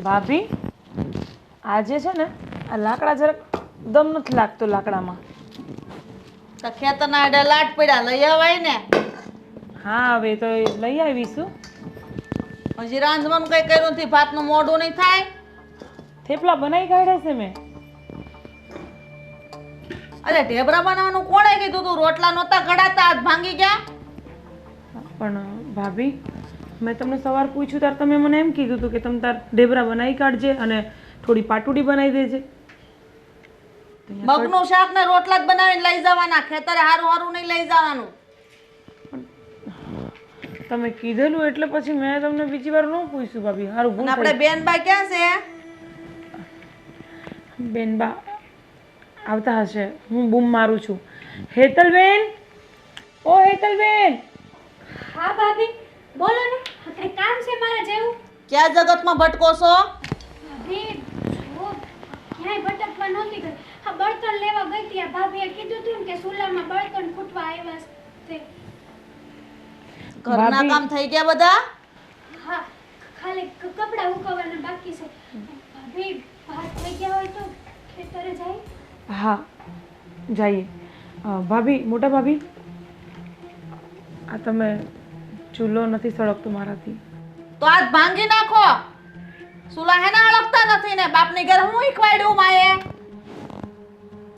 ભાભી આજે છે ને આ લાકડા જરાક દમ નથી લાગતો લાકડામાં. તો ખેતરના આડે લાટ પડ્યા લઈ આવાય ને. હા હવે તો એ લઈ આવીશું. હજી રાંધવાનું કઈ કર્યું નથી, ભાતનું મોઢું નહીં થાય. થેપલા બનાવી કાઢ્યા છે મેં. અરે ઢેબરા બનાવવાનું કોણે કીધું તું? રોટલા નહોતા ઘડાતા, હાથ ભાંગી ગયા. પણ ભાભી મેં તમને સવાર પૂછ્યું ત્યારે તમે મને એમ કીધું હતું કે તમે તાર ઢેબરા બનાવી કાઢજે અને થોડી પાટુડી બનાવી દેજે. મગનું શાક ને રોટલા જ બનાવીને લઈ જવાના, ખેતરે હારું હારું નહીં લઈ જવાનું. તમે કીધેલું એટલે પછી મેં તમને બીજી વાર ન પૂછ્યું ભાભી. હારું ભૂલ આપણે બેનબા ક્યાં છે? બેનબા આવતા હશે. હું બૂમ મારું છું. હેતલબેન, ઓ હેતલબેન. હા ભાભી બોલો ને, કઈ કામ છે મારા જેવું? ક્યાં જગતમાં ભટકો છો? ભાભી જો ક્યાંય ભટકવા નહોતી ગઈ. આ બળતણ લેવા ગઈ હતી. આ ભાભીએ કીધું હતું ને કે સુલામાં બળતણ ખૂટવા આવ્યા છે. ઘરના કામ થઈ ગયા બધા? હા, ખાલી કપડાં ઉકવવાના બાકી છે. ભાભી ભાત થઈ ગયા હોય તો ખેતરે જાય? હા જઈએ. ભાભી, મોટા ભાભી, આ તમે ચૂલો નથી સળગતો મારાથી. તો આજ ભાંગી નાખો. સુલા હે ના અળગતા નથી ને. બાપની ઘર હું શીખવાડ્યું માએ?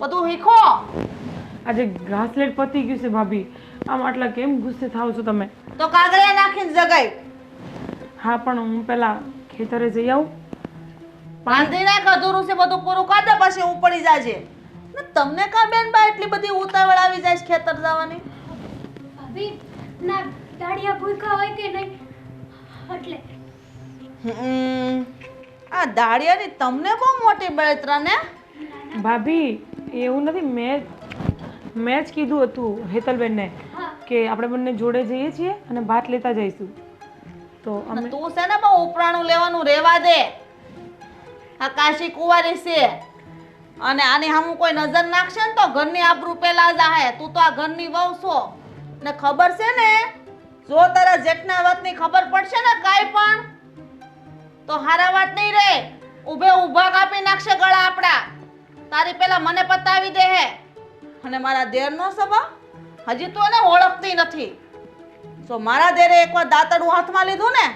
બધું શીખો. આજે ઘાસલેટ પતી ગયું છે ભાભી. આમ આટલા કેમ ગુસ્સે થાવ છો તમે? તો કાગળિયા નાખીને જગાઈ. હા પણ હું પહેલા ખેતરે જઈ આવું. બાંધી નાખ, અધૂરું છે બધું પૂરું કર દે પછી હું પડી જાજે. ને તમને કા બેન બા એટલી બધી ઉતાવળ આવી જાય છે ખેતર જવાની? ભાભી ના દાડિયા ભૂખ્યા હોય કે નહીં એટલે. આ દાડિયાની તમને બહુ મોટી બળતરા ને. ભાભી એવું નથી, મેં જ કીધું હતું હેતલબેનને કે આપણે બંને જોડે જઈએ છીએ અને ભાત લેતા જઈશું. તો અમે તું છે ને બહુ ઉપરાણું લેવાનું રેવા દે. આ કાશી કુંવારી છે અને આની સામું કોઈ નજર નાખશે ને તો ઘરની આબરૂ પેલા જાહે. તું તો આ ઘરની વહુ છો ને ખબર છે ને. જો તારા જેઠના વાતની ખબર પડશે ને કાઈ પણ તો હારા વાત નહીં રહે. ઊભે ઊભા કાપી નાખશે ગળા આપડા. તારી પેલા મને પતાવી દે હે. અને મારા દેરનો સ્વભાવ હજી તું એને ઓળખતી નથી. જો મારા દેરે એકવાર દાંતડું હાથમાં લીધું ને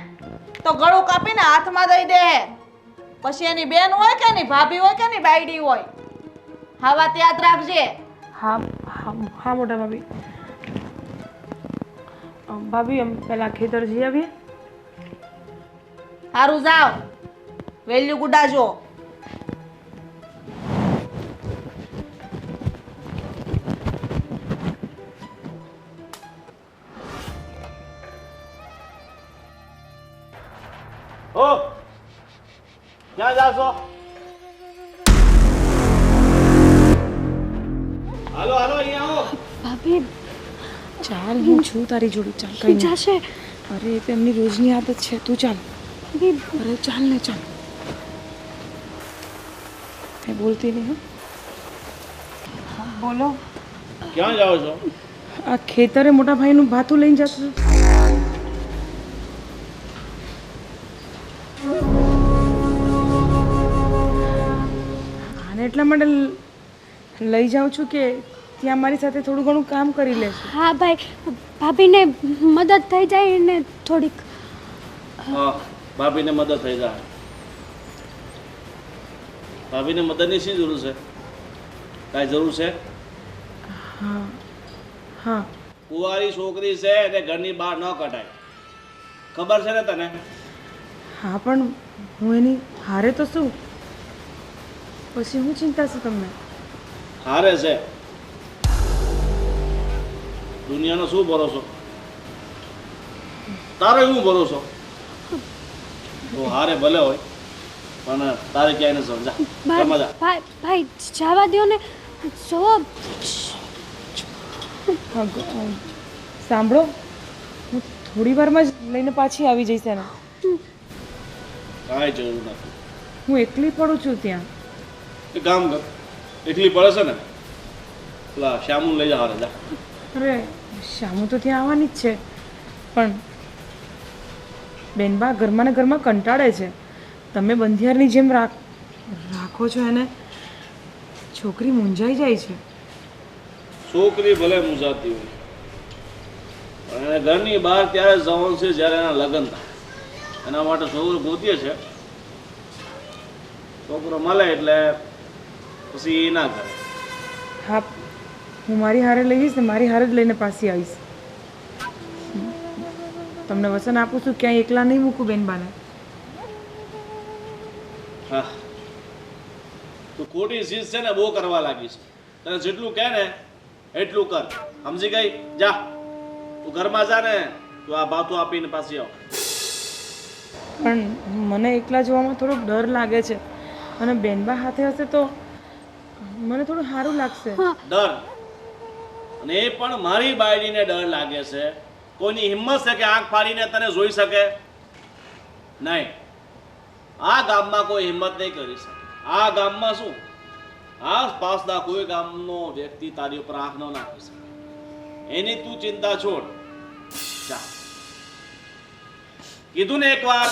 તો ગળું કાપીને હાથમાં દઈ દે હે. પછી એની બેન હોય કે એની ભાભી હોય કે એની બાયડી હોય, હા વાત યાદ રાખજે. હા હા હા મોટા ભાભી. ભાભી અમે પહેલાં ખેતર જઈ આવીએ. સારું જાવ, વેલ્યુ ગુડાજો. ઓ ક્યાં જાશો? હાલો હાલો અહીંયા આવો. ભાભી ચાલ હું છું તારી જોડે. ચાલ કઈ નહીં. જશે અરે એ તો એમની રોજની આદત છે. તું ચાલ. ભાભી. અરે ચાલ ને ચાલ. મેં બોલતી નહીં. હા બોલો. ક્યાં જાઓ છો? આ ખેતરે મોટા ભાઈનું ભાતું લઈને જતો છું. આને એટલા માટે લઈ જાઉં છું કે ત્યાં મારી સાથે થોડું ઘણું કામ કરી લેશે. હા ભાઈ, ભાભીને મદદ થઈ જાય ને થોડીક. હા ભાભીને મદદ થઈ જાય. ભાભીને મદદની શી જરૂર છે? કાંઈ જરૂર છે? હા હા. કુંવારી છોકરી છે એટલે ઘરની બહાર ન કઢાય, ખબર છે ને તને? હા પણ હું એની હારે તો શું? પછી શું ચિંતા છે તમને? હારે છે. દુનિયાનો શું ભરોસો? તારો શું ભરોસો? તો હારે ભલે હોય પણ તારે ક્યાંય ન સમજા. સમજા ભાઈ જવા દો ને. જો સાંભળો, હું થોડી વારમાં જ લઈને પાછી આવી જઈશ એને. કાંઈ જરૂર નથી. હું એકલી પડું છું ત્યાં. એ કામ કર, એકલી પડે છે ને પેલા શ્યામું લઈ જા. જા. અરે શ્યામુ તો ત્યાં આવવાની જ છે પણ બેનબા ઘરમાં ને ઘરમાં કંટાળે છે. તમે બંધિયારની જેમ રાખો છો એને. છોકરી મૂંઝાઈ જાય છે. છોકરી ભલે મૂંઝાતી હોય પણ એને ઘરની બહાર ત્યારે જવાનું છે જ્યારે એના લગ્ન થાય. એના માટે છોકરો ગોતીએ છે. છોકરો મળે એટલે પછી એ ના કરે. હા, હું મારી હારે લઈ જઈશ ને મારી હારે જ લઈને પાછી આવીશ. તમને વચન આપું છું, ક્યાંય એકલા નહીં મૂકું બેનબાને. હા, તું ખોટી ચીજ છે ને બહુ કરવા લાગી છે. તને જેટલું કહે ને એટલું કર. સમજી ગઈ? જા તું ઘરમાં જા ને, તું આ બાતું આપીને પાછી આવ. પણ મને એકલા જોવામાં થોડોક ડર લાગે છે અને બેનબા હાથે હશે તો મને થોડું સારું લાગશે. ડર? અને એ પણ મારી બાયડીને ડર લાગે છે? કોઈની હિંમત છે કે આંખ ફાડીને તને જોઈ શકે? નહીં, આ ગામમાં કોઈ હિંમત નહીં કરી શકે. આ ગામમાં શું, આસપાસના કોઈ ગામનો વ્યક્તિ તારી ઉપર આંખ ન નાખી શકે. એની તું ચિંતા છોડ. જા, કીધું ને એકવાર,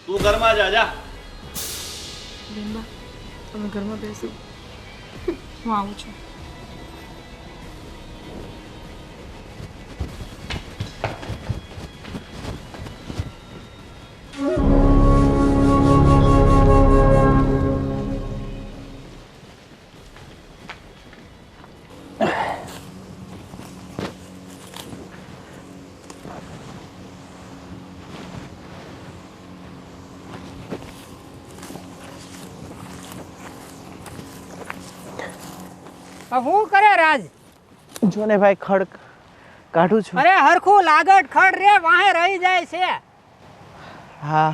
તું ઘરમાં જા. જા બેનબા, તમે ઘરમાં બેસો, હું આવું છું. શું કરે રાજ? જો ને ભાઈ, ખડ કાઢું છું. અરે હરખું લાગટ ખડ રે વાહે રહી જાય છે. હા,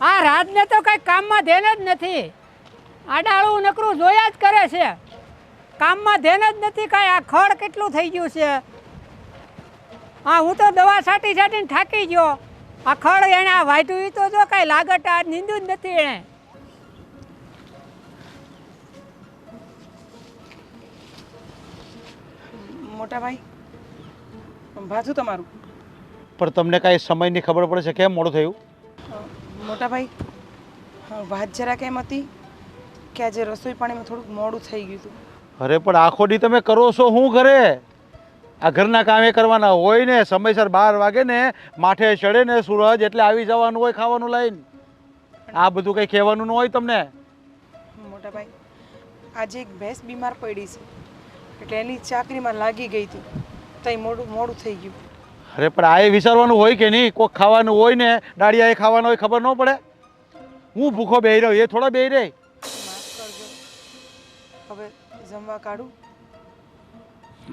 આ રાજને તો કઈ કામમાં ધ્યાન જ નથી. આડાળું નકરું જોયા જ કરે છે, કામમાં ધ્યાન જ નથી કાંઈ. આ ખડ કેટલું થઈ ગયું છે. હા, હું તો દવા છાંટી છાંટીને થાકી ગયો. આ ખડ એને આ વાઢ્યું ઈ તો જો કાંઈ લાગટ આ નીંદું જ નથી એણે. મોટા ભાઈ, ભાથું તમારું. પણ તમને કાંઈ સમયની ખબર પડે છે કેમ મોડું થયું? મોટા ભાઈ, વાત જરા કેમ હતી કે આજે રસોઈ પાણીમાં થોડુંક મોડું થઈ ગયું હતું. અરે પણ આખો દી તમે કરો છો શું ઘરે? આ ઘરના કામે કરવાના હોય ને, સમયસર 12 વાગે ને માથે ચડે ને સૂરજ એટલે આવી જવાનું હોય ખાવાનું લઈને. આ બધું કંઈ કહેવાનું ન હોય તમને. મોટા ભાઈ, આજે એક ભેંસ બીમાર પડી છે એટલે એની ચાકરીમાં લાગી ગઈ હતી, તઈ મોડું થઈ ગયું. અરે પણ આ એ વિચારવાનું હોય કે નહીં? કોઈક ખાવાનું હોય ને, દાળિયા એ ખાવાનું હોય, ખબર ન પડે? હું ભૂખો બેહી રહ્યો, એ થોડા બેહી રહે. માફ કરજો, હવે જમવા કાઢું.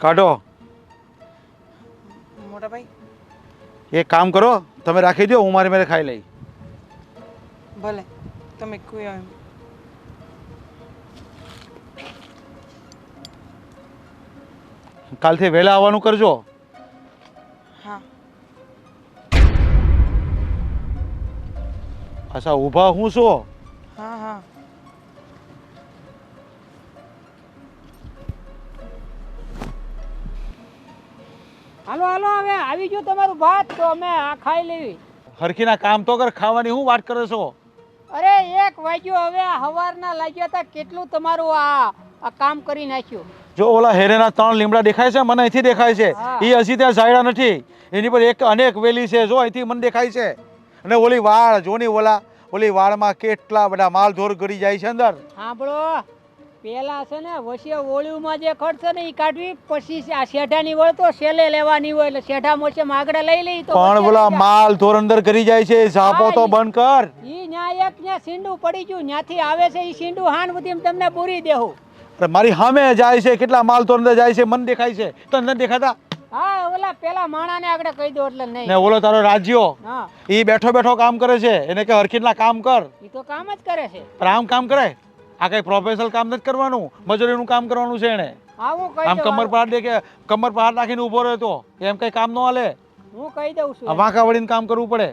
કાઢો. મોટા ભાઈ, એક કામ કરો, તમે રાખી દો, હું મારી મેરે ખાઈ લઈ. ભલે તમે કોઈ એમ. કાલથી વહેલા આવવાનું કરજો. હા. અચ્છા, ઊભા હું છો? હા હા. હાલો હાલો, હવે આવી ગયું તમારું ભાત, તો અમે આ ખાઈ લેવી. હરખીના કામ તો કર, ખાવાની હું વાત કરે છો? અરે 1 વાગ્યો, હવે હવારના લાગ્યા હતા. કેટલું તમારું આ કામ કરી નાખ્યું. જો ઓલા હેરેના 3 લીમડા દેખાય છે, મને અહીંથી દેખાય છે. હા. એ હજી ત્યાં ઝાયડા નથી, એની પર એક અનેક વેલી છે, જો અહીંથી મને દેખાય છે. અને ઓલી વાળ જો ની, ઓલી વાળમાં કેટલા બધા માલ ઢોર ગળી જાય છે અંદર. સાંભળો, પેલા છે ને વચ્ચે ઓળીમાં જે ખર્ચ છે ને એ કાઢવી, પછી આ શેઢાની વળ તો સેલે લેવાની હોય, એટલે શેઢા મોચે આગળ લઈ લઈ તો પણ ઓલા માલ ઢોર અંદર ગળી જાય છે, ઝાપો તો બંધ કર. ઈ ન્યા એક ન્યા સીંડું પડી ગયું, ન્યાથી આવે છે ઈ સીંડું હાન સુધી તમને પૂરી દેવું. અરે મારી સામે જાય છે, કેટલા માલ ઢોર અંદર જાય છે, મને દેખાય છે, તને નથી દેખાતા? હા, ઓલા પેલા માણાને આગળ કહી દો એટલે નહીં. ને ઓલો તારો રાજ્યો, હા, એ બેઠો બેઠો કામ કરે છે, એને કે હરખીના કામ કર. ઈ તો કામ જ કરે છે. પણ આમ કામ કરે? આ કઈ પ્રોફેશનલ કામ નથી કરવાનું, મજૂરીનું કામ કરવાનું છે એને. હા હું કહી આમ દઉં કમર પર હાથ દે કે કમર પર હાથ નાખીને ઊભો રહ્યો તો એમ કઈ કામ ન હાલે. હું કહી દઉં છું આ વાંકા વળીને કામ કરવું પડે.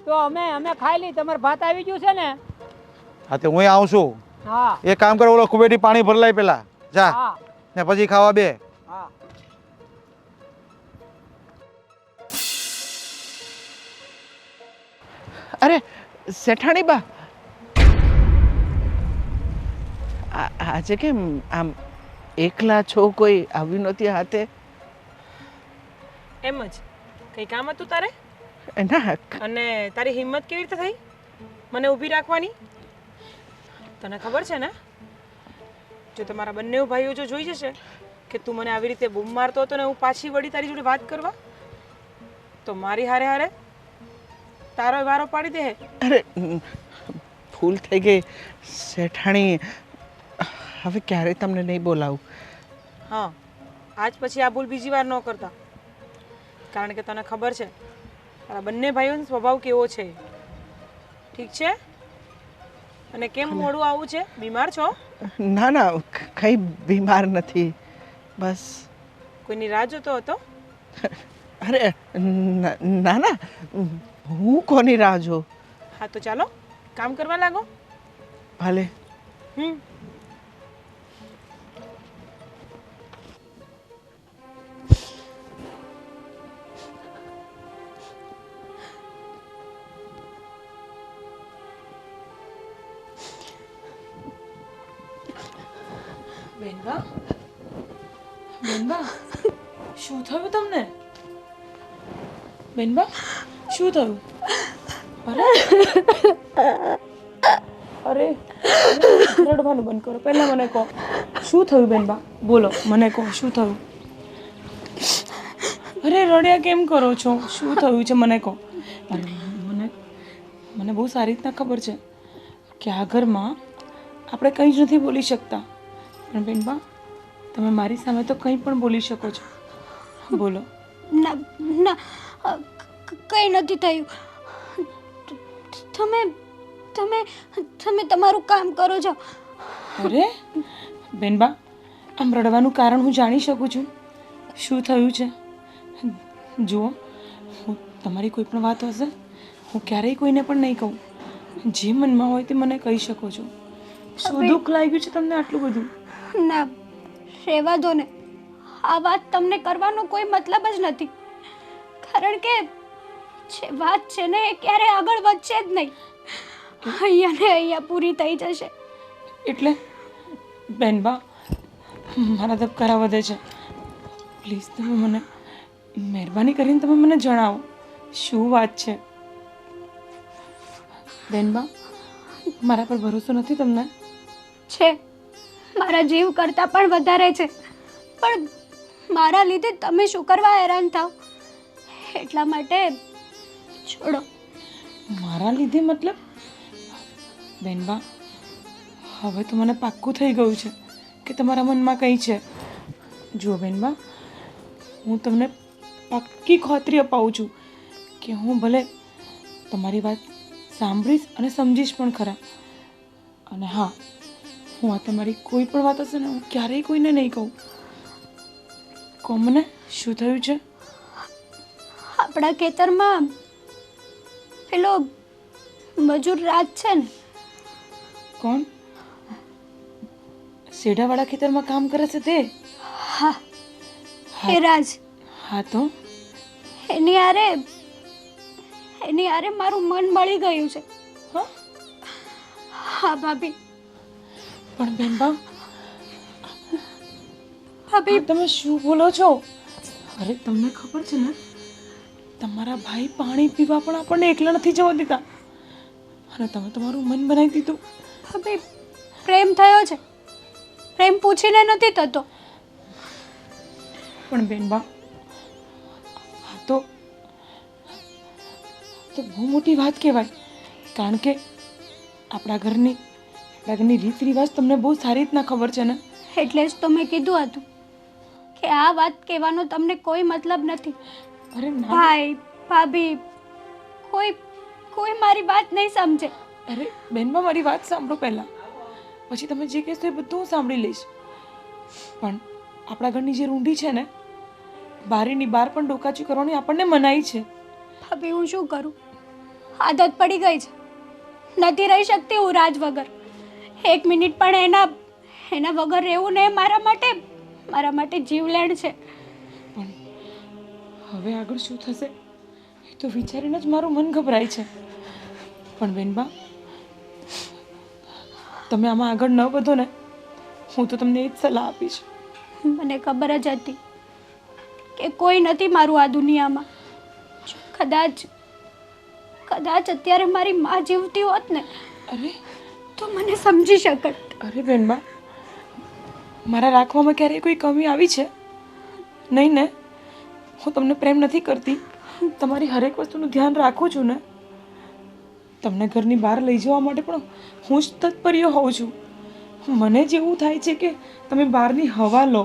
તો અમે ખાઈ લી તમારે ભાત આવી ગયું છે ને હા તે હું આવું છું. હા એક કામ કરો, ઓલો કુબેટી પાણી ભરલાય પેલા જા હા ને પછી ખાવા બે. હા અરે શેઠાણી બા, આજે કેમ આમ એકલા છો? કોઈ આવ્યું નથી હાથે? એમ જ કંઈ કામ હતું તારે? ના અને તારી હિંમત કેવી રીતે થઈ મને ઊભી રાખવાની? તને ખબર છે ને, જો તમારા બંને ભાઈઓ જો જોઈ જશે કે તું મને આવી રીતે બૂમ મારતો હતો ને હું પાછી વળી તારી જોડે વાત કરવા, તો મારી હારે હારે તારો વારો પાડી દે. અરે ભૂલ થઈ ગઈ શેઠાણી, હવે ક્યારે તમને નહીં બોલાવું. હા, આજ પછી આ ભૂલ બીજી વાર ન કરતા, કારણ કે તને ખબર છે તારા બંને ભાઈઓનો સ્વભાવ કેવો છે. ઠીક છે? અને કેમ મોડું આવું છે? બીમાર છો? ના ના, કંઈ બીમાર નથી, બસ. કોઈની રાહ જોતો હતો? અરે ના ના, હું કોની રાહ જોઉં? હા તો ચાલો કામ કરવા લાગો. ભલે. હમ બેનબા, બેનબા, શું થયું તમને? બેનબા, શું થયું? અરે અરે રડવાનું બંધ કરો, પહેલા મને કહો શું થયું? બેનબા બોલો, મને કહો શું થયું? અરે રડ્યા કેમ કરો છો? શું થયું છે મને કહો. અરે મને બહુ સારી રીતના ખબર છે કે આ ઘરમાં આપણે કંઈ જ નથી બોલી શકતા, પણ બેનબા તમે મારી સામે તો કંઈ પણ બોલી શકો છો. બોલો. ના ના, કંઈ નથી થયું. તમે તમે તમે તમારું કામ કરો છો. અરે બેનબા, આમ રડવાનું કારણ હું જાણી શકું છું? શું થયું છે? જુઓ, હું તમારી કોઈ પણ વાત હશે હું ક્યારેય કોઈને પણ નહીં કહું. જે મનમાં હોય તે મને કહી શકો છો. શું દુઃખ લાગ્યું છે તમને આટલું બધું? ના, રહેવા દો ને. આ વાત તમને કરવાનો કોઈ મતલબ જ નથી, કારણ કે જે વાત છે ને એ ક્યારે આગળ વધશે જ નહીં. અહીંયા ને અહીંયા પૂરી થઈ જશે. એટલે બેનબા, મારા ધબકારા વધે છે. પ્લીઝ તમે મને મહેરબાની કરીને તમે મને જણાવો શું વાત છે. બેનબા, મારા પર ભરોસો નથી તમને? છે, મારા જીવ કરતાં પણ વધારે છે, પણ મારા લીધે તમે શું કરવા હેરાન થાવ એટલા માટે છોડો. મારા લીધે મતલબ? બેનબા, હવે તો મને પાક્કું થઈ ગયું છે કે તમારા મનમાં કંઈ છે. જુઓ બેનબા, હું તમને પાક્કી ખાતરી અપાવું છું કે હું ભલે તમારી વાત સાંભળીશ અને સમજીશ પણ ખરા. અને હા, હું આ તમારી કોઈ પણ વાત હશે ને હું ક્યારેય કોઈને નહીં કહું. કહો મને શું થયું છે? આપણા ખેતરમાં પેલો મજૂર રાજ છે ને, કોણ? શેઢાવાળા ખેતરમાં કામ કરે છે તે? હા એ રાજ. હા તો એની હારે મારું મન મળી ગયું છે. હા હા ભાભી. પણ બેનબા, ભાભી તમે શું બોલો છો? અરે તમને ખબર છે ને, તમારા ભાઈ પાણી પીવા પણ આપણને એકલા નથી જવા દેતા, અને તમે તમારું મન બનાવી દીધું. ભાભી, પ્રેમ થયો છે, પ્રેમ પૂછીને નથી થતો. પણ બેનબા, આ તો બહુ મોટી વાત કહેવાય, કારણ કે આપણા ઘરની રીત રિવાજ તમને બહુ સારી રીતના ખબર છે ને. એટલે જ તો મેં કીધું હતું કે આ વાત કહેવાનો તમને કોઈ મતલબ નથી. અરે ના ભાઈ ભાભી કોઈ મારી વાત નહીં સમજે. અરે બેનબા, મારી વાત સાંભળો પહેલાં, પછી તમે જે કહેશો એ બધું હું સાંભળી લઈશ. પણ આપણા ઘરની જે રૂંઢી છે ને, બારીની બહાર પણ ડોકાચી કરવાની આપણને મનાઈ છે. ભાભી હું શું કરું? આદત પડી ગઈ છે. નથી રહી શકતી હું રાજ વગર. એક મિનિટ પણ એના વગર રહેવું ને મારા માટે જીવલેણ છે. પણ હવે આગળ શું થશે એ તો વિચારીને જ મારું મન ગભરાય છે. પણ બેનબા, તમે આમાં આગળ ન વધો ને, હું તો તમને એ જ સલાહ આપીશ. મને ખબર જ હતી કે કોઈ નથી મારું આ દુનિયામાં. જો કદાચ અત્યારે મારી માં જીવતી હોત ને અરે તો મને સમજી શકત. અરે બેનબા, મારા રાખવામાં ક્યારેય કોઈ કમી આવી છે? નહીં ને? હું તમને પ્રેમ નથી કરતી, તમારી હરેક વસ્તુનું ધ્યાન રાખું છું ને. તમને ઘરની બહાર લઈ જવા માટે પણ હું જ તત્પર્ય હોઉં છું. મને જ એવું થાય છે કે તમે બહારની હવા લો,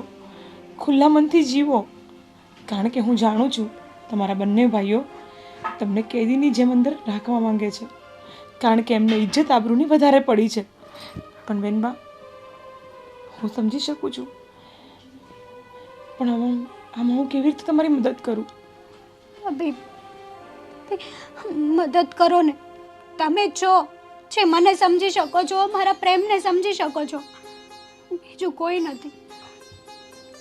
ખુલ્લા મનથી જીવો. કારણ કે હું જાણું છું તમારા બંને ભાઈઓ તમને કેદીની જેમ અંદર રાખવા માંગે છે, કારણ કે એમને ઇજ્જત આબરૂની વધારે પડી છે. પણ બેનબા, હું સમજી શકું છું, પણ આમાં હું કેવી રીતે તમારી મદદ કરું? ભાભી, મદદ કરો ને. તમે છો જે મને સમજી શકો છો, મારા પ્રેમને સમજી શકો છો. બીજું કોઈ નથી.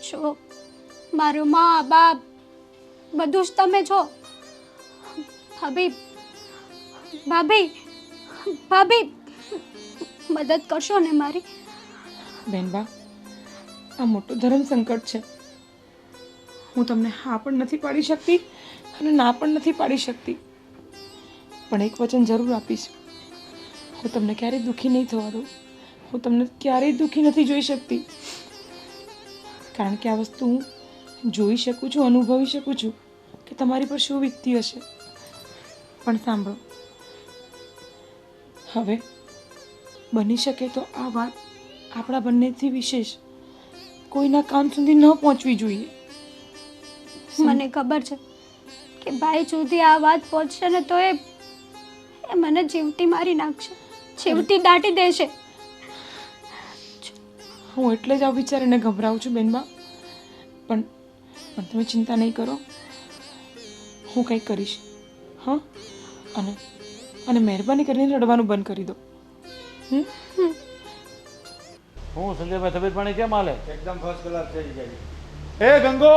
છો મારું મા બાપ બધું જ તમે છો. ભાભી મદદ કરશો ને મારી? બેનબા, આ મોટું ધર્મ સંકટ છે. હું તમને હા પણ નથી પાડી શકતી અને ના પણ નથી પાડી શકતી. પણ એક વચન જરૂર આપીશ, હું તમને ક્યારેય દુઃખી નહીં થવા દઉં. હું તમને ક્યારેય દુઃખી નથી જોઈ શકતી, કારણ કે આ વસ્તુ હું જોઈ શકું છું, અનુભવી શકું છું કે તમારી પર શું વીતતી હશે. પણ સાંભળો, હવે બની શકે તો આ વાત આપણા બંનેથી વિશેષ કોઈના કાન સુધી ન પહોંચવી જોઈએ. મને ખબર છે કે ભાઈ સુધી આ વાત પહોંચશે ને તો એ મને જીવતી મારી નાખશે, જીવતી દાટી દેશે. હું એટલે જ આ વિચારીને ગભરાઉં છું બેનબા. પણ તમે ચિંતા નહીં કરો, હું કંઈક કરીશ. હા, અને મહેરબાની કરીને રડવાનું બંધ કરી દો. હું સંજયભાઈ, તબિયત પાણી કેમ હાલે? એકદમ ફર્સ્ટ ક્લાસ છે જીજાજી. એ ગંગો,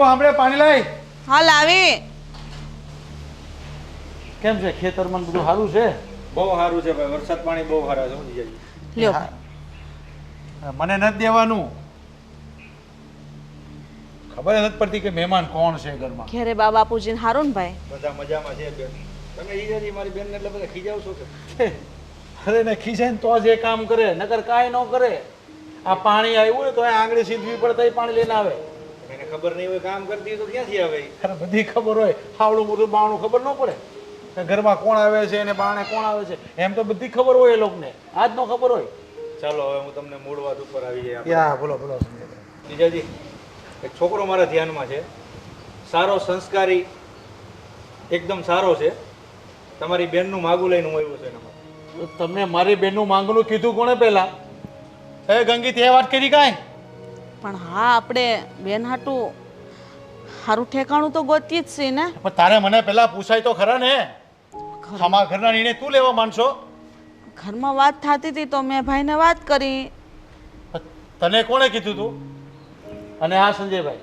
સાંભળે, પાણી લાય. હાલ આવી. કેમ છે ખેતરમાં બધું સારું છે? બહુ સારું છે ભાઈ, વરસાદ પાણી બહુ સારા છે હો જીજાજી. લ્યો. મને નથી દેવાનું. ખબર નથી પડતી કે મહેમાન કોણ છે ઘરમાં. ઘેરે બા બાપુજીને હારું ને ભાઈ? બધા મજામાં છે બેન. તમે જીજાજી મારી બેનને એટલે બધા ખીજાવશો કે? અરે ને ખીજાય તો જ એ કામ કરે, નકર કાંઈ ન કરે. આ પાણી આવ્યું ને તો એ આંગળી સીધવી પડે તો પાણી લઈને આવે. એને ખબર નહીં હોય કામ કરતી હોય તો ક્યાંથી આવે? અરે બધી ખબર હોય, હાવડું મોટું બાવણું ખબર ન પડે કે ઘરમાં કોણ આવે છે અને બાણે કોણ આવે છે, એમ તો બધી ખબર હોય એ લોકોને, આજ નો ખબર હોય. ચાલો હવે હું તમને મૂળ વાત ઉપર આવી જાય. યા બોલો સંજયભાઈ. જીજાજી, એક છોકરો મારા ધ્યાનમાં છે, સારો, સંસ્કારી, એકદમ સારો છે. તમારી બેનનું માગું લઈને હું આવ્યો છે એના માટે. તો તમને મારી બેનનું માંગનું કીધું કોણે પહેલા? એ ગંગી, તે વાત કરી કાંઈ? પણ હા, આપણે બેન હાટું સારું ઠેકાણું તો ગોતીએ જ છે ને. પણ તારે મને પહેલા પૂછાય તો ખરા ને. અમારા ઘરના નિર્ણય તું લેવા માંડશો? ઘરમાં વાત થતી હતી તો મેં ભાઈને વાત કરી. તને કોણે કીધું તું? અને હા સંજયભાઈ,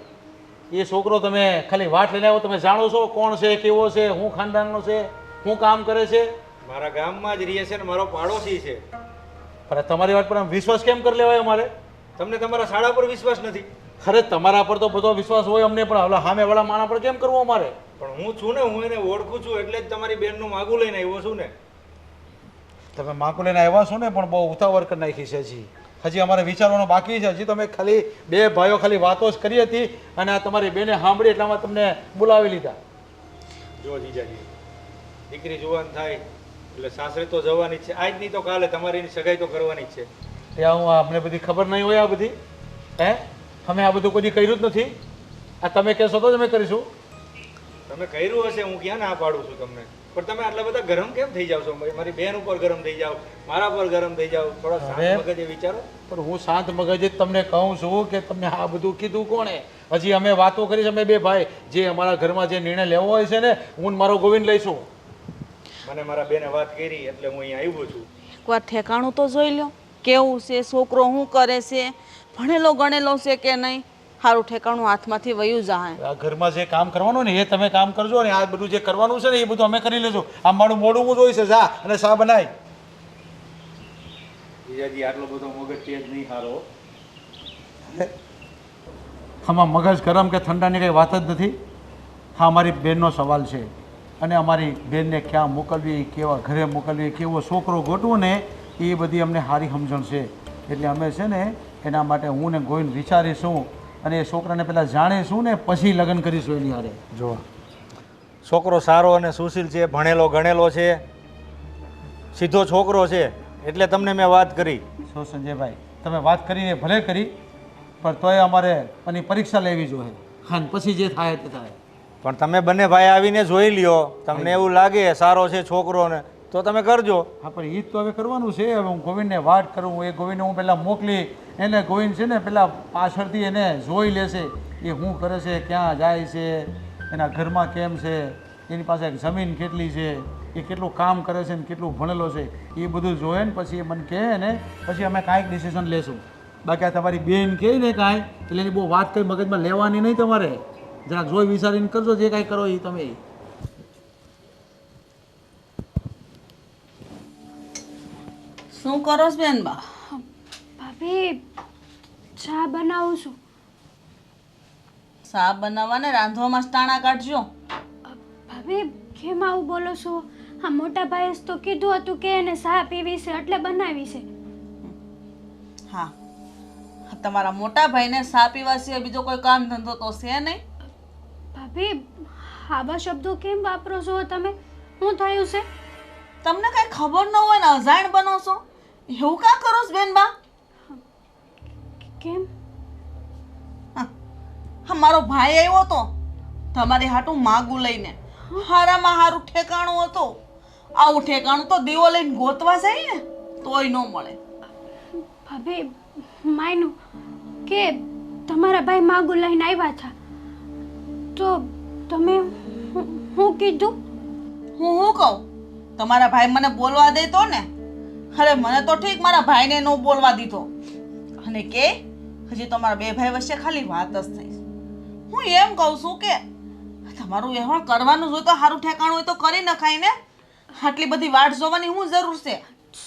એ છોકરો તમે ખાલી વાત લઈને આવો, તમે જાણો છો કોણ છે, કેવો છે, હું ખાનદાનનો છે, હું કામ કરે છે? મારા ગામમાં જ રહે છે ને મારો પાડોશી છે. અરે તમારી વાત પર આમ વિશ્વાસ કેમ કરી લેવાય અમારે? તમને તમારા શાળા પર વિશ્વાસ નથી? અરે તમારા પર તો બધો વિશ્વાસ હોય અમને, પણ હવે સામેવાળા માણા પર કેમ કરવો અમારે? પણ હું છું ને, હું એને ઓળખું છું એટલે જ તમારી બેનનું માગું લઈને આવ્યો છું ને. તમે માકુ લઈને આવ્યા છો ને, પણ બહુ ઉતાવળ કરી નાખી છે. હજી અમારે વિચારવાનું બાકી છે. હજી તમે ખાલી બે ભાઈઓ ખાલી વાતો જ કરી હતી અને આ તમારી બેને સાંભળી એટલામાં તમને બોલાવી લીધા. જો જીજાજી, દીકરી જુવાન થાય એટલે સાસરે તો જવાની જ છે. આજ નહીં તો કાલે તમારી સગાઈ તો કરવાની જ છે. ત્યાં હું અમને બધી ખબર નહીં હોય? આ બધી અમે આ બધું કોઈ કર્યું જ નથી. આ તમે કહેશો તો જ અમે કરીશું. તમે કર્યું હશે, હું ક્યાં ના પાડું છું તમને. પણ તમે આટલા બધા ગરમ કેમ થઈ જાવ છો? મારી બેન ઉપર ગરમ થઈ જાવ, મારા પર ગરમ થઈ જાવ. થોડા શાંત મગજે વિચારો. પણ હું શાંત મગજે જ તમને કહું છું કે તમને આ બધું કીધું કોણે? હજી અમે વાતો કરી છે, અમે બે ભાઈ જે અમારા ઘરમાં જે નિર્ણય લેવો હોય છે ને, હું ને મારો ગોવિંદ લઈશું. મને મારા બેને વાત કરી એટલે હું અહીંયા આવ્યો છું. એકવાર ઠેકાણું તો જોઈ લો કેવું છે, છોકરો શું કરે છે, ભણેલો ગણેલો છે કે નહીં. સારું ઠેકાણું હાથમાંથી વયું જાય. આ ઘરમાં જે કામ કરવાનું ને એ તમે કામ કરજો, ને આ બધું જે કરવાનું છે ને એ બધું અમે કરી લેજો. આ મારું મોડું હું જોઈશે, જા અને શા બનાય. જીજાજી આટલો બધો મગજ તેજ નહીં હારો. આમાં મગજ ગરમ કે ઠંડાની કંઈ વાત જ નથી. હા, અમારી બેનનો સવાલ છે અને અમારી બેનને ક્યાં મોકલવી, કેવા ઘરે મોકલવી, કેવો છોકરો ગોતવો ને એ બધી અમને સારી સમજણ છે. એટલે અમે છે ને એના માટે હું ને ગોવિંદ વિચારીશું અને એ છોકરાને પહેલાં જાણીશું ને પછી લગ્ન કરીશું એની હારે. જો છોકરો સારો અને સુશીલ છે, ભણેલો ગણેલો છે, સીધો છોકરો છે, એટલે તમને મેં વાત કરી. શું સંજયભાઈ, તમે વાત કરીને ભલે કરી પણ તોય અમારે એની પરીક્ષા લેવી જોઈએ. હા, પછી જે થાય તે થાય. પણ તમે બંને ભાઈ આવીને જોઈ લ્યો, તમને એવું લાગે સારો છે છોકરો ને તો તમે કરજો. હા, પણ એ જ તો હવે કરવાનું છે. હવે હું ગોવિંદને વાત કરું, એ ગોવિંદને હું પહેલાં મોકલી, એને ગોવિંદ છે ને પહેલાં પાછળથી એને જોઈ લેશે એ શું કરે છે, ક્યાં જાય છે, એના ઘરમાં કેમ છે, એની પાસે જમીન કેટલી છે, એ કેટલું કામ કરે છે ને કેટલું ભણેલો છે, એ બધું જોઈએ ને પછી એ મને કહે ને પછી અમે કાંઈક ડિસિઝન લેશું. બાકી આ તમારી બેન કહે ને કાંઈ એટલે એની બહુ વાત કંઈ મગજમાં લેવાની નહીં. તમારે જરાક જોઈ વિચારીને કરજો, જે કાંઈ કરો એ તમે. શું કરો છો બેન બા? ભાભી ચા બનાવું છું. શા બનાવવા ને રાંધવામાં જ ટાણા કાઢજો. ભાભી કેમ આવું બોલો છો? હા, મોટા ભાઈએ તો કીધું હતું કે એને ચા પીવી છે એટલે બનાવી છે. હા, તમારા મોટા ભાઈને શા પીવા સિવાય બીજો કોઈ કામ ધંધો તો છે નહીં. ભાભી આવા શબ્દો કેમ વાપરો છો તમે? શું થયું છે? તમને કઈ ખબર ન હોય ને અજાણ બનો છો, એવું કા કરો છો બેન બા? કેમ? હા, મારો ભાઈ આવ્યો તો તમારી હાટું માગું લઈને. હારામાં હારું ઠેકાણું હતું. આવું ઠેકાણું તો દીવો લઈને ગોતવા જાય ને તોય ન મળે. ભાભી માયનું કે તમારા ભાઈ માગું લઈને આવ્યા હતા તો તમે હું કીધું? હું કહું? તમારા ભાઈ મને બોલવા દેતો ને? અરે મને તો ઠીક, મારા ભાઈને ન બોલવા દીધો અને કે હજી તમારા બે ભાઈ વચ્ચે ખાલી વાત જ થઈ. હું એમ કહું છું કે તમારું વ્યવહાર કરવાનું હોય તો સારું ઠેકાણું હોય તો કરી નખાય ને. આટલી બધી વાટ જોવાની શું જરૂર છે?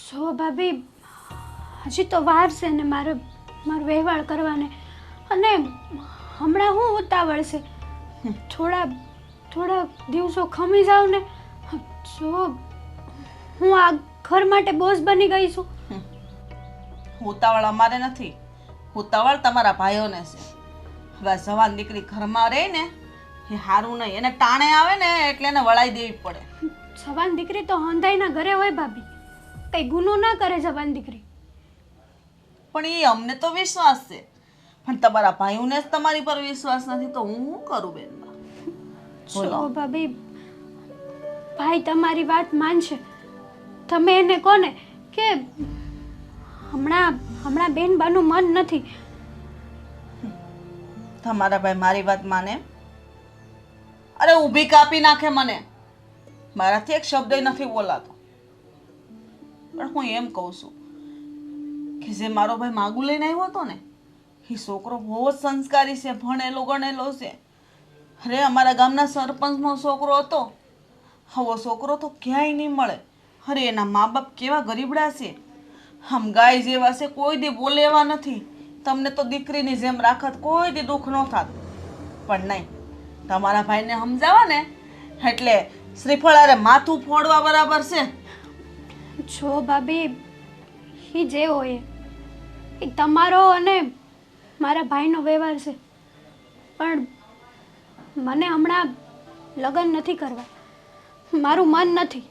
જો ભાભી હજી તો વાર છે ને મારો વ્યવહાર કરવાને, અને હમણાં હું ઉતાવળ છે. થોડા દિવસો ખમી જાવ ને. જો હું આ ઘર માટે બોઝ બની ગઈ છું. ઉતાવળ અમારે નથી, ઉતાવળ તમારા ભાઈઓને છે. હવે જવાન દીકરી ઘરમાં રહે ને એ સારું નહીં. એને ટાણે આવે ને એટલે એને વળાઈ દેવી પડે. જવાન દીકરી તો હંધાઈના ઘરે હોય ભાભી, કઈ ગુનો ના કરે જવાન દીકરી. પણ એ અમને તો વિશ્વાસ છે, પણ તમારા ભાઈઓને જ તમારી પર વિશ્વાસ નથી તો હું શું કરું બેન? જો ભાભી, ભાઈ તમારી વાત માનશે. તમે એને કોને કે હમણાં બેન બાનું મન નથી. તમારા ભાઈ મારી વાત માને? અરે ઊભી કાપી નાખે મને. મારાથી એક શબ્દ નથી બોલાતો. પણ હું એમ કહું છું કે જે મારો ભાઈ માગું લઈને આવ્યો હતો ને એ છોકરો બહુ જ સંસ્કારી છે, ભણેલો ગણેલો છે. અરે અમારા ગામના સરપંચનો છોકરો હતો. આવો છોકરો તો ક્યાંય નહીં મળે. અરે એના મા બાપ કેવા ગરીબડા છે, આમ ગાય જેવા છે, કોઈ દી બોલે એવા નથી. તમને તો દીકરીની જેમ રાખત, કોઈ દી દુઃખ ન થાત. પણ નહીં, તમારા ભાઈને સમજાવવા ને એટલે શ્રીફળારે માથું ફોડવા બરાબર છે. જો ભાભી, એ જે હોય એ તમારો અને મારા ભાઈનો વ્યવહાર છે, પણ મને હમણાં લગ્ન નથી કરવા. મારું મન નથી.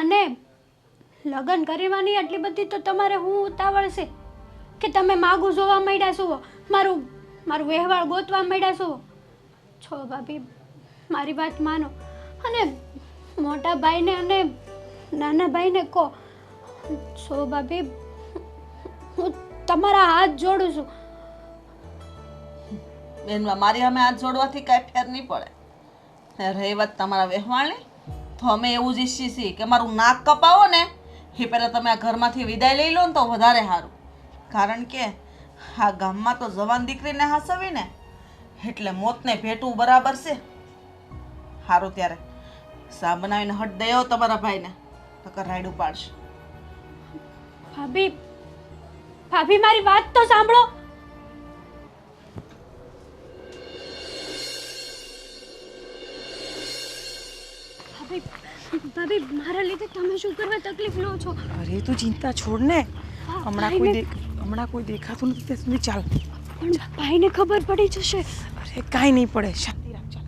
અને લગ્ન કરવાની આટલી બધી તો તમારે હું ઉતાવળ છે કે તમે માગું જોવા માંડ્યા છો, મારું વ્યવહાર ગોતવા માંડ્યા છો. છો ભાભી, મારી વાત માનો અને મોટા ભાઈને અને નાના ભાઈને કહો. સો ભાભી, હું તમારા હાથ જોડું છું. બેનમાં મારી અમે હાથ જોડવાથી કાંઈ ફેર નહીં પડે. ને રહી વાત તમારા વ્યવહારની, તો અમે એવું જ ઈચ્છીએ છીએ કે મારું નાક કપાવો ને એ પહેલાં તમે આ ઘરમાંથી વિદાય લઈ લો ને તો વધારે સારું. કારણ કે આ ગામમાં તો જવાન દીકરીને હાસવી ને એટલે મોતને ભેટવું બરાબર છે. સારું ત્યારે સા બનાવીને હટ દઈ આવો તમારા ભાઈને, નકર રાયડું પાડશે. ભાભી, ભાભી મારી વાત તો સાંભળો. ભાભી, ભાભી, મારા લીધે તમે શું કરવા તકલીફ લો છો? અરે તું ચિંતા છોડ ને. હમણાં કોઈ દેખાતું નથી ત્યાં સુધી ચાલ. પણ ભાઈને ખબર પડી જશે. અરે કાંઈ નહીં પડે, શાંતિ રાખ. ચાલ.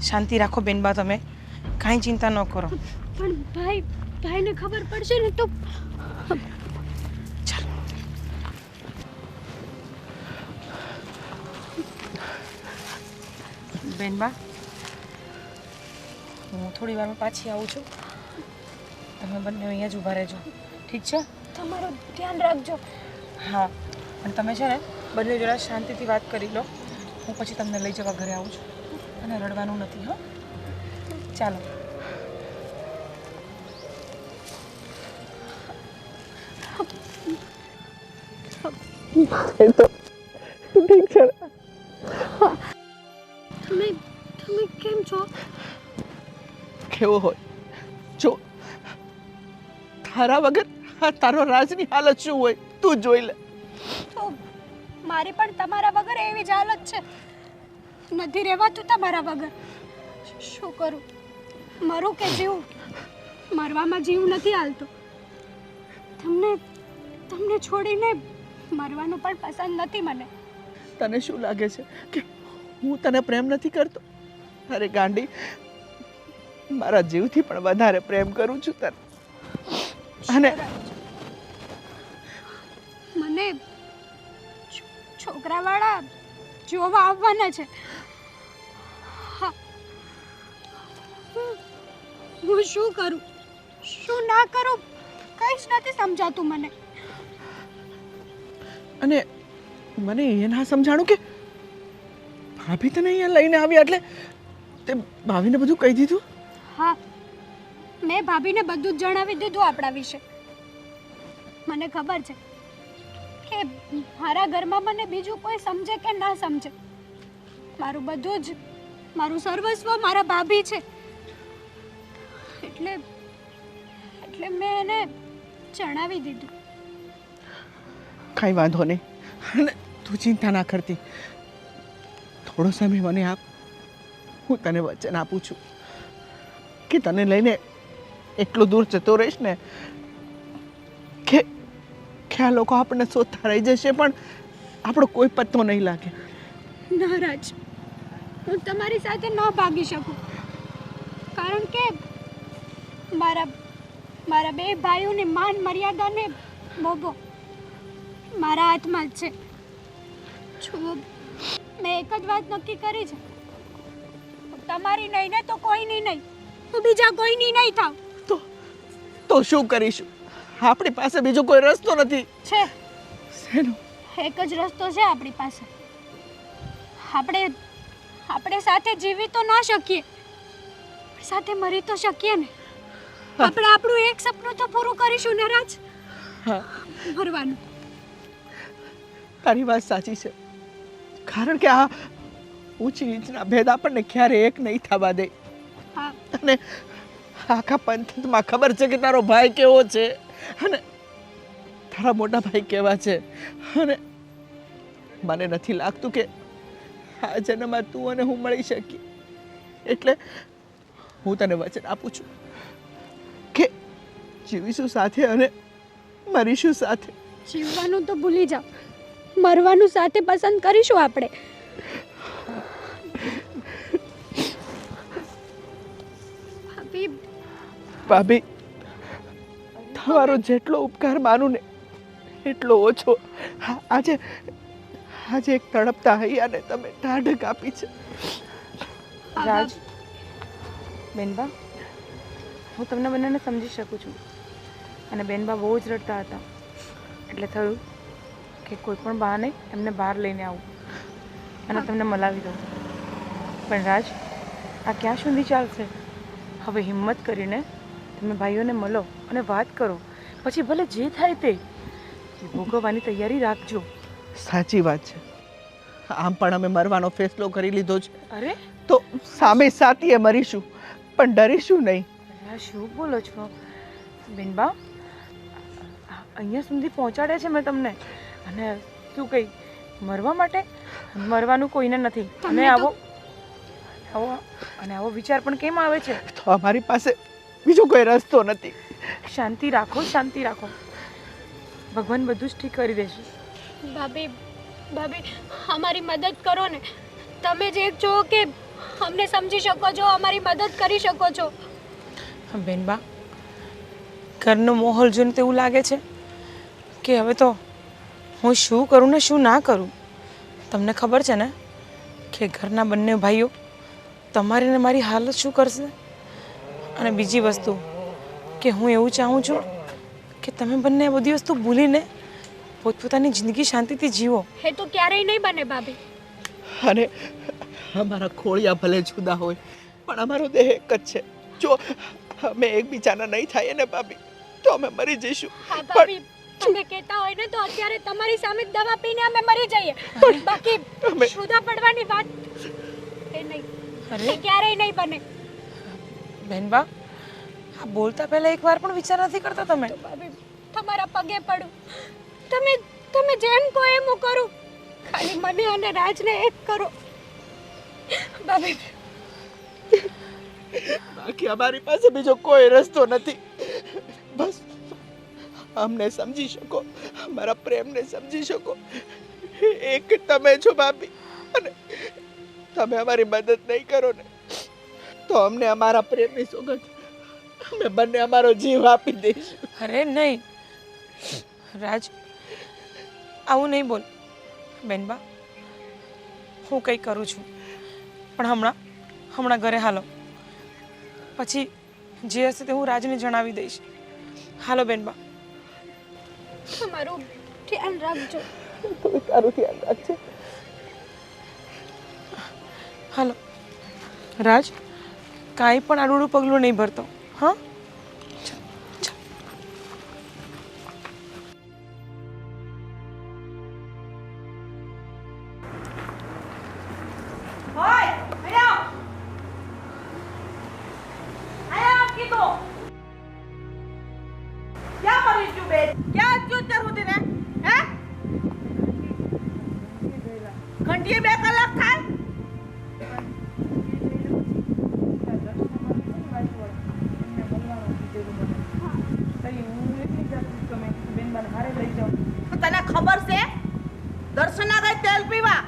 શાંતિ રાખો બેનબા, તમે કાંઈ ચિંતા ન કરો. પણ ભાઈને ખબર પડશે ને તો. ચાલ. બેનબા, હું થોડી વારમાં પાછી આવું છું. તમે બંને અહીંયા જ ઊભા રહેજો, ઠીક છે? તમારું ધ્યાન રાખજો. હા, અને તમે છે ને બંને જરા શાંતિથી વાત કરી લો. હું પછી તમને લઈ જવા ઘરે આવું છું. અને રડવાનું નથી. હા, ચાલો. ઠીક છે. તમે કેમ છો? કેવો હોય જો, તારા વગર આ તારો રાજની હાલત શું હોય તું જોઈ લે. તો મારી પણ તમારા વગર એવી જ હાલત છે. નથી રહેવાતું તમારા વગર. શું કરું? મરું કે જીવું? મરવામાં જીવ નથી હાલતો. તમને છોડીને મરવાનું પણ પસંદ નથી મને. તને શું લાગે છે કે હું તને પ્રેમ નથી કરતો? અરે ગાંડી, મારા જીવથી પણ વધારે પ્રેમ કરું છું તને. અને મને છોકરાવાળા જોવા આવવાના છે. હા. હું શું કરું, શું ના કરું, કંઈ જ નથી સમજાતું મને. અને મને એ ના સમજાણું કે ભાભી તને અહીંયા લઈને આવ્યા એટલે તે ભાભીને બધું કહી દીધું? હા, મેં ભાભીને બધું જ જણાવી દીધું આપણા વિશે. મને ખબર છે કે મારા ઘરમાં મને બીજું કોઈ સમજે કે ના સમજે, મારું બધું જ, મારું સર્વસ્વ મારા ભાભી છે. એટલે મેં એને જણાવી દીધું. કાંઈ વાંધો નહીં. અને તું ચિંતા ના કરતી. થોડો સમય મને આપ, હું તને વચન આપું છું કે તને લઈને એટલું દૂર જતો રહીશ ને કે આ લોકો આપણને શોધતા રહી જશે પણ આપણો કોઈ પત્તો નહીં લાગે. નારાજ, હું તમારી સાથે ન ભાગી શકું. કારણ કે મારા બે ભાઈઓની માન મર્યાદાને ભોગો મારા હાથમાં જ છે. જુઓ, મેં એક જ વાત નક્કી કરી છે, તમારી નહીં ને તો કોઈની નહીં, હું બીજા કોઈની નહીં થાવ. તો શું કરીશું? આપણી પાસે બીજો કોઈ રસ્તો નથી. છે, શેનો? એક જ રસ્તો છે આપણી પાસે. આપણે સાથે જીવી તો ના શકીએ, સાથે મરી તો શકીએ ને. આપણે આપણું એક સપનું તો પૂરું કરીશું ને રાજ. હા, મરવાનું. તારી વાત સાચી છે. કારણ કે આ ઊંચી નીચના ભેદ આપણને ક્યારે એક નહીં થવા દે. હા, અને આખા પંથમાં ખબર છે કે તારો ભાઈ કેવો છે અને તારા મોટા ભાઈ કેવા છે. અને મને નથી લાગતું કે આ જન્મમાં તું અને હું મળી શકીએ. એટલે હું તને વચન આપું છું કે જીવીશું સાથે અને મરીશું સાથે. જીવવાનું તો ભૂલી જાઓ, મરવાનું સાથે પસંદ કરીશું આપણે. ભાભી, તમારો જેટલો ઉપકાર માનું ને એટલો ઓછો. આજે આજે એક તડપતા હૈયાને તમે ટાઢક આપી છે. રાજ બેનબા, હું તમને બંનેને સમજી શકું છું. અને બેનબા બહુ જ રડતા હતા એટલે થયું કે કોઈ પણ બહાને એમને બહાર લઈને આવું અને તમને મલાવી દઉં. પણ રાજ, આ ક્યાં સુધી ચાલશે? હવે હિંમત કરીને તમે ભાઈઓને મળો અને વાત કરો. પછી ભલે જે થાય તે ભોગવવાની તૈયારી રાખજો. સાચી વાત છે. આમ પણ અમે મરવાનો ફેસલો કરી લીધો છે, અરે તો સામે સાથીએ મરીશું, પણ ડરીશું નહીં. આ શું બોલો છો બેનબા? અહીંયા સુધી પહોંચાડે છે મેં તમને, અને શું કહી મરવા માટે? મરવાનું કોઈને નથી. અને આવો વિચાર પણ કેમ આવે છે? તો અમારી પાસે બીજો કોઈ રસ્તો નથી. શાંતિ રાખો, શાંતિ રાખો. ભગવાન બધું જ ઠીક કરી દેશે. ભાભી ભાભી અમારી મદદ કરો ને. તમે જે છો કે અમને સમજી શકો છો, અમારી મદદ કરી શકો છો. બેનબા, ઘરનો માહોલ જોઈને તો એવું લાગે છે કે હવે તો હું શું કરું ને શું ના કરું. તમને ખબર છે ને કે ઘરના બંને ભાઈઓ તમારી ને મારી હાલત શું કરશે. અને બીજી વસ્તુ કે હું એવું ચાહું છું કે તમે બંને આ બધી વસ્તુ ભૂલીને પોતપોતાની જિંદગી શાંતિથી જીવો. એ તો ક્યારેય નહીં બને ભાભી. અને અમારા ખોળિયા ભલે જુદા હોય પણ અમારો દેહ એક જ છે. જો અમે એકબીજાના નહીં થાય ને ભાભી, તો અમે મરી જઈશું. હા ભાભી, તમે કહેતા હોય ને તો અત્યારે તમારી સામે દવા પીને અમે મરી જઈએ. બાકી જુદા પડવાની વાત એ નહીં, એ ક્યારેય નહીં બને. બેનબા, આ બોલતા પહેલા એકવાર પણ વિચાર નથી કરતા તમે? ભાભી તમારા પગે પડું, તમે જેમ કહો એમ હું કરું. ખાલી મને અને રાજને એક કરો ભાભી. બાકી અમારી પાસે બીજો કોઈ રસ્તો નથી. બસ અમને સમજી શકો, અમારા પ્રેમને સમજી શકો, એક તમે છો ભાભી. અને તમે અમારી મદદ નહીં કરો ને તો અમને અમારા પ્રેમની સોગંદ અમે બંને અમારો જીવ આપી દઈશું. અરે નહીં રાજ, આવું નહીં બોલ. બેનબા, હું કંઈ કરું છું પણ હમણાં ઘરે હાલો. પછી જે હશે તે હું રાજને જણાવી દઈશ. હાલો બેનબા. તમારું ધ્યાન રાખજો. તું તારું ધ્યાન રાખજે. હાલો રાજ, કાંઈ પણ આડું પગલું નહીં ભરતો. હા, ઘંટીએ 2 કલાક થાય. તને ખબર છે દર્શના ગઈ તેલ પીવા?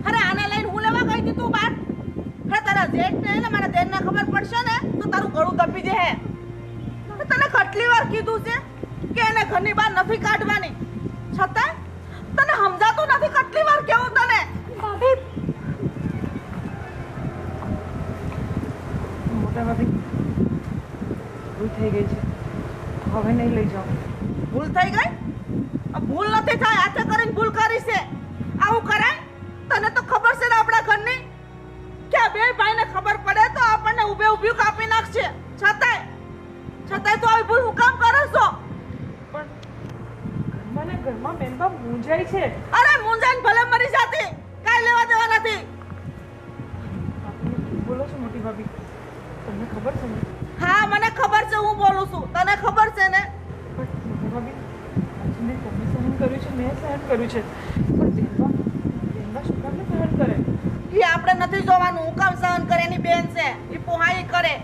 અરે આને લઈને હું લેવા ગઈ હતી તું બાર? અરે તારા જેઠ ને મારા દેર ને ખબર પડશે ને તો તારું ગળું દબી જશે. તને કેટલી વાર કીધું છે કે એને ઘરની બહાર નથી કાઢવાની, છતાં તને સમજાતું નથી. કેટલી વાર કેવું તને? ભાભી મોટા ભાભી, ભૂલ થઈ ગઈ છે, હવે નહીં લઈ જાઓ. ભૂલ થઈ ગઈ? ભૂલ નથી થાય, હાથે કરીને ભૂલ કરી છે. આવું કરાય? તને તો ખબર છે ને આપણા ઘરની કે આ બે ભાઈને ખબર પડે તો આપણને ઊભે ઊભી કાપી નાખશે. છતાંય તો આવી ભૂલ હું કામ કરો છો? પણ ઘરમાં બેનબા મૂંઝાય છે. અરે મુંજાઈને ભલે મરી જાતી, કાઈ લેવા દેવા નથી. આપણે બોલો છો મોટી ભાભી, તમને ખબર છે ને? હા મને ખબર છે હું બોલું છું, તને ખબર છે ને? પણ મોટી ભાભી, આજને તમે સહન કર્યું છે, મેં સહન કર્યું છે, પણ બેનબા શું કામ સહન કરે? એ આપણે નથી જોવાનું હું કામ સહન કરે. એની બેન છે, એ પોહાઈ કરે.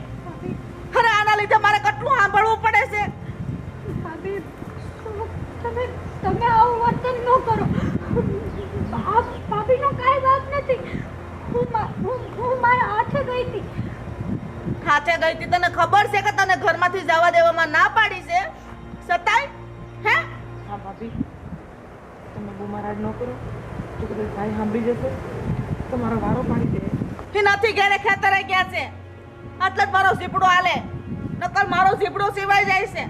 અરે આના લીધે મારે કેટલું સાંભળવું પડે છે. ભાભી તમે આવું વર્તન ન કરો. ભાભીનો કાંઈ વાત નથી. હું મારા હાથે ગઈ હતી. હાથે ગઈ હતી? તને ખબર છે કે તને ઘરમાંથી જવા દેવામાં ના પાડી છે, છતાંય હે? હા ભાભી, તમે બુમારાજ ન કરો. જો કદાચ ભાઈ સાંભળી જશે તો મારો વારો પાડી દે. એ નથી ઘેરે ખેતરે ગયા છે એટલે જ મારો ઝીપડો હાલે, નકર મારો ઝીપડો સિવાય જાય છે.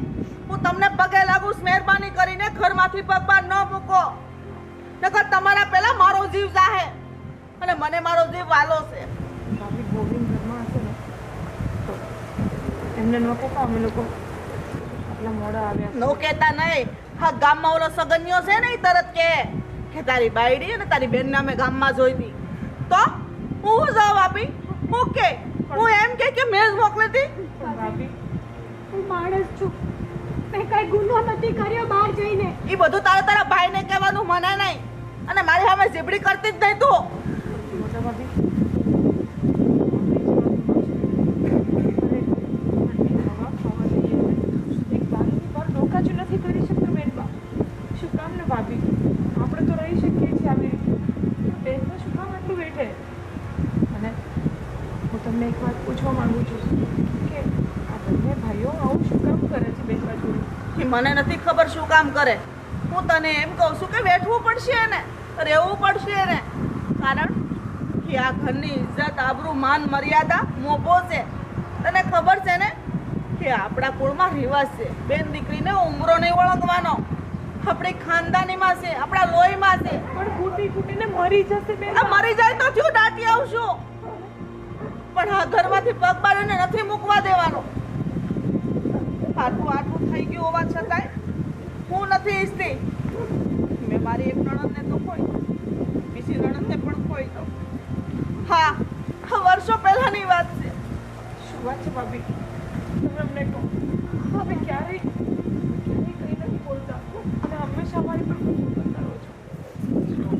હું તમને પગે લાગુ છું, મહેરબાની કરીને ઘરમાંથી પગ બહાર ન મૂકો, નકર તમારા પહેલા મારો જીવ જાહે અને મને મારો જીવ વાલો છે. ભાભી ગોવિંદ ઘરમાં હશે ને તો એમને ન કહેતા અમે લોકો આટલા મોડા આવ્યા. નો કહેતા નહીં. હા, ગામમાં ઓલો સગન્યો છે ને, ઈ તરત કે તારી બાયડી અને તારી બેનને અમે ગામમાં જોઈ હતી. તો હું જવાબ આપી? હું કે હું એમ કે મેં જ મોકલી હતી? ભાભી હું માણસ છું, મેં કઈ ગુનો નથી કર્યો બહાર જઈને. ઈ બધું તારા ભાઈને કહેવાનું મને નહીં, અને મારી સામે ઝીબડી કરતી જ નહીં તું. મોટા ભાભી નથી કરી શકતો બેનબા. શું કામ ને ભાભી, આપણે તો રહી શકીએ છીએ આવી રીતે. બેનબા શું કામ આટલું બેઠે? અને હું તમને એક વાત પૂછવા માંગુ છું કે આ બંને ભાઈઓ આવું શું કામ કરે છે બેનબા જોડે? ઈ મને નથી ખબર શું કામ કરે. હું તને એમ કહું છું કે બેઠવું પડશે ને, રહેવું પડશે ને, કારણ કે આ ઘરની ઇજ્જત, આબરૂ, માન, મર્યાદા મોભો છે. તને ખબર છે ને કે આપણા કુળમાં રિવાજ છે બેન દીકરીને ઉંમરો નહીં ઓળંગવાનો. આપણી ખાનદાનીમાં છે, આપણા લોહીમાં છે. પણ ફૂટી ફૂટીને મરી જશે બેન. આ મરી જાય તો થયું, દાટી આવશું, પણ આ ઘરમાંથી પગ બાળીને નથી મૂકવા દેવાનો. આટલું થઈ ગયું હોવા છતાંય હું નથી ઈચ્છતી. મેં મારી એક નણંદને તો ખોઈ, બીજી નણંદને પણ ખોઈ દઉં. હા, વર્ષો પહેલાની વાત છે. શું વાત છે ભાભી? તમે અમને કહો. ભાભી ક્યારેય કંઈ નથી બોલતા અને હંમેશા અમારી પર ગુસ્સો કરતા રહો છો.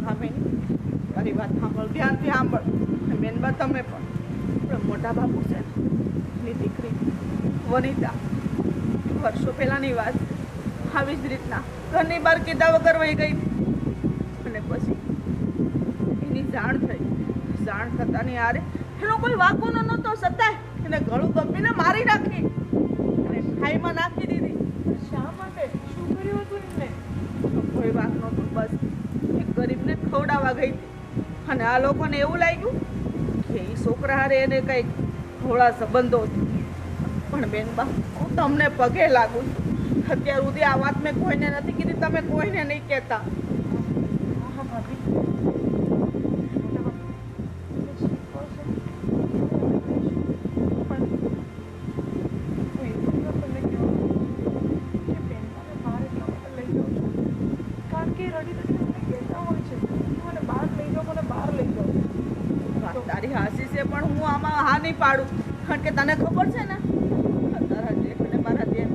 કામિની, મારી વાત સાંભળ, ધ્યાનથી સાંભળ. બેનબા તમે પણ. મોટા બાપુ છે ને, એની દીકરી વનિતા વર્ષો પહેલાની વાત આવી જ રીતના ઘરની બહાર કીધા વગર વહી ગઈ અને પછી એની જાણ થઈ. જાણ થતાની આરે એનો કોઈ વાંકો નહોતો, છતાંય એને ગળું દબીને મારી નાખી અને ખાઈમાં નાખી દીધી. શા માટે? શું કર્યું હતું એમને? કોઈ વાંક નહોતો, બસ એક ગરીબને ખવડાવવા ગઈ હતી અને આ લોકોને એવું લાગ્યું કે એ છોકરા હારે એને કંઈક થોડા સંબંધો છે. પણ બેનબા, હું તમને પગે લાગુ છું. અત્યાર સુધી આ વાત મેં કોઈને નથી કીધી, તમે કોઈને નહીં કહેતા. હા ભાભી, વાત તારી હાસી છે, પણ હું આમાં હા નહીં પાડું. કારણ કે તને ખબર છે ને, તારા જેઠ અને મારા દેર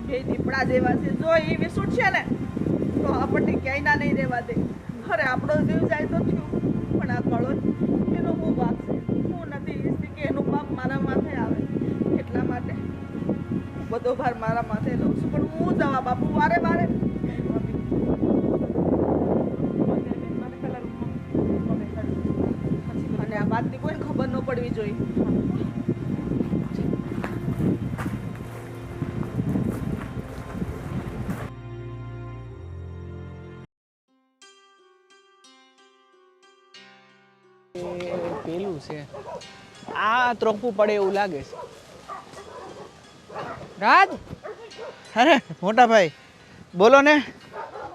બે દીપડા જેવા છે. જો એ વિસુટશે ને તો આપણને ક્યાંય ના નહીં રહેવા દે. અરે આપણો જીવ જાય તો થયું, પણ આ કળો એનો હું વાક છે. હું નથી ઈચ્છતી કે એનું પાપ મારા માથે આવે, એટલા માટે બધો ભાર મારા માથે લઉં છું. પણ હું જવાબ આપું વારે વારે? અને આ વાતની કોઈને ખબર ન પડવી જોઈએ. પેલું છે આ ત્રોપવું પડે એવું લાગે છે. રાજ અરે મોટા ભાઈ બોલો ને.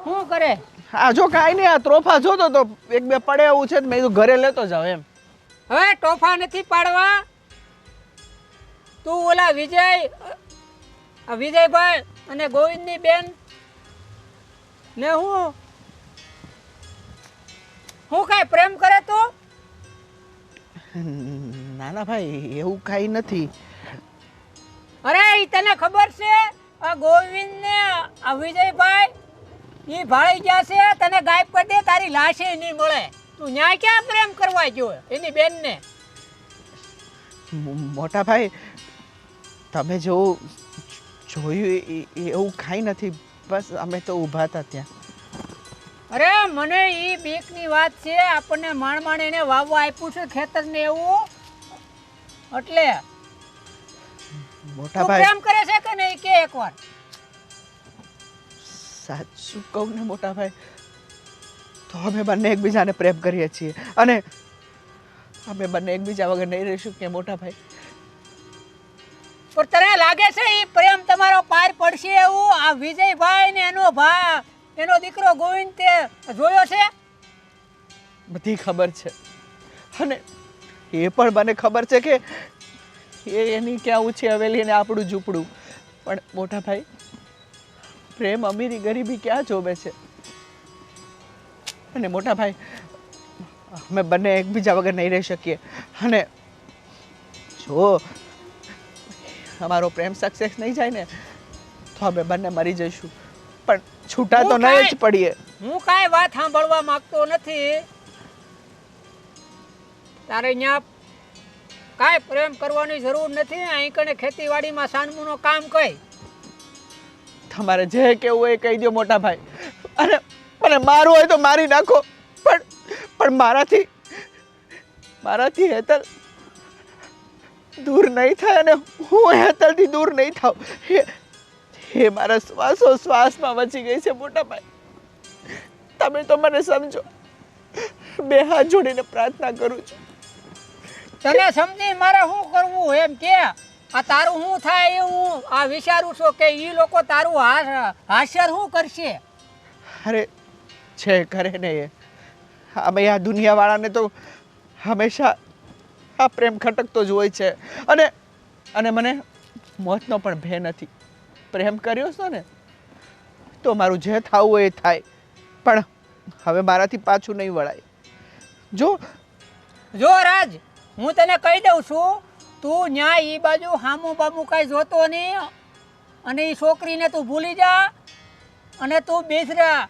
શું કરે? આ જો કાંઈ નહીં, આ ત્રોફા જોતો તો એક બે પડે એવું છે, મેં કીધું ઘરે લેતો જાવ એમ. હવે ટોફા નથી પાડવા. તું ઓલા વિજયભાઈ અને ગોવિંદની બેન ને હું કાંઈ પ્રેમ કરે તું? ના ના ભાઈ, એવું કાંઈ નથી. અરે ઈ તને ખબર છે આ ગોવિંદ ને આ વિજયભાઈ ઈ ભાળી ગયા છે, તને ગાયબ કરી દે, તારી લાશે નહીં મળે. તું ન્યાય ક્યાં પ્રેમ કરવા ગયો એની બેનને? મોટા ભાઈ, તમે જેવું જોયું એવું કાંઈ નથી, બસ અમે તો ઊભા હતા ત્યાં. અરે મને ઈ બીકની વાત છે. આપણને માણ એને વાવવા આપ્યું છે ખેતર ને એવું, એટલે મોટા તું ભાઈ પ્રેમ કરે છે કે નહીં કે એકવાર? સાચું કહું ને મોટા ભાઈ, તો અમે બંને એકબીજાને પ્રેમ કરીએ છીએ અને અમે બંને એકબીજા વગર નહીં રહીશું કે મોટા ભાઈ. પણ તને લાગે છે એ પ્રેમ તમારો પાર પડશે એવું? આ વિજયભાઈ ને એનો દીકરો ગોવિંદ તે જોયો છે? બધી ખબર છે અને એ પણ મને ખબર છે કે એની ક્યાં ઊંચી હવેલી અને આપણું ઝૂંપડું. પણ મોટા ભાઈ, પ્રેમ અમીરી ગરીબી ક્યાં જોવે છે? અને મોટા ભાઈ, અમે બંને એકબીજા વગર નહીં રહી શકીએ અને જો અમારો પ્રેમ સક્સેસ નહીં જાય ને તો અમે બંને મરી જઈશું, પણ છૂટા તો નહીં જ પડીએ. હું કાંઈ વાત સાંભળવા માંગતો નથી. તારે અહીંયા કાંઈ પ્રેમ કરવાની જરૂર નથી. અહીં કને ખેતીવાડીમાં સાનમુનો કામ કઈ. તમારે જે કેવું હોય એ કહી દો મોટા ભાઈ, અને મને મારવું હોય તો મારી નાખો, પણ મારાથી હેતલ દૂર નહીં થાય અને હું હેતલથી દૂર નહીં થાઉં. એ મારા શ્વાસમાં વચી ગઈ છે મોટા ભાઈ. તમે તો મને સમજો. બે હાથ જોડીને પ્રાર્થના કરું છું. તને સમજી મારે શું કરવું એમ કે? આ તારું શું થાય એ હું આ વિચારું છું કે એ લોકો તારું હાસ્ય શું કરશે? અરે છે કરે ને એ અમે આ દુનિયાવાળાને તો હંમેશા આ પ્રેમ ખટકતો જ હોય છે અને મને મોતનો પણ ભય નથી. પ્રેમ કર્યો છો ને તો મારું જે થવું હોય એ થાય, પણ હવે મારાથી પાછું નહીં વળાય. જો રાજ, હું તને કહી દઉં છું, તું ન્યા ઈ બાજુ હામું બામું કાંઈ જોતો નહીં અને એ છોકરીને તું ભૂલી જા અને તું બેસરા.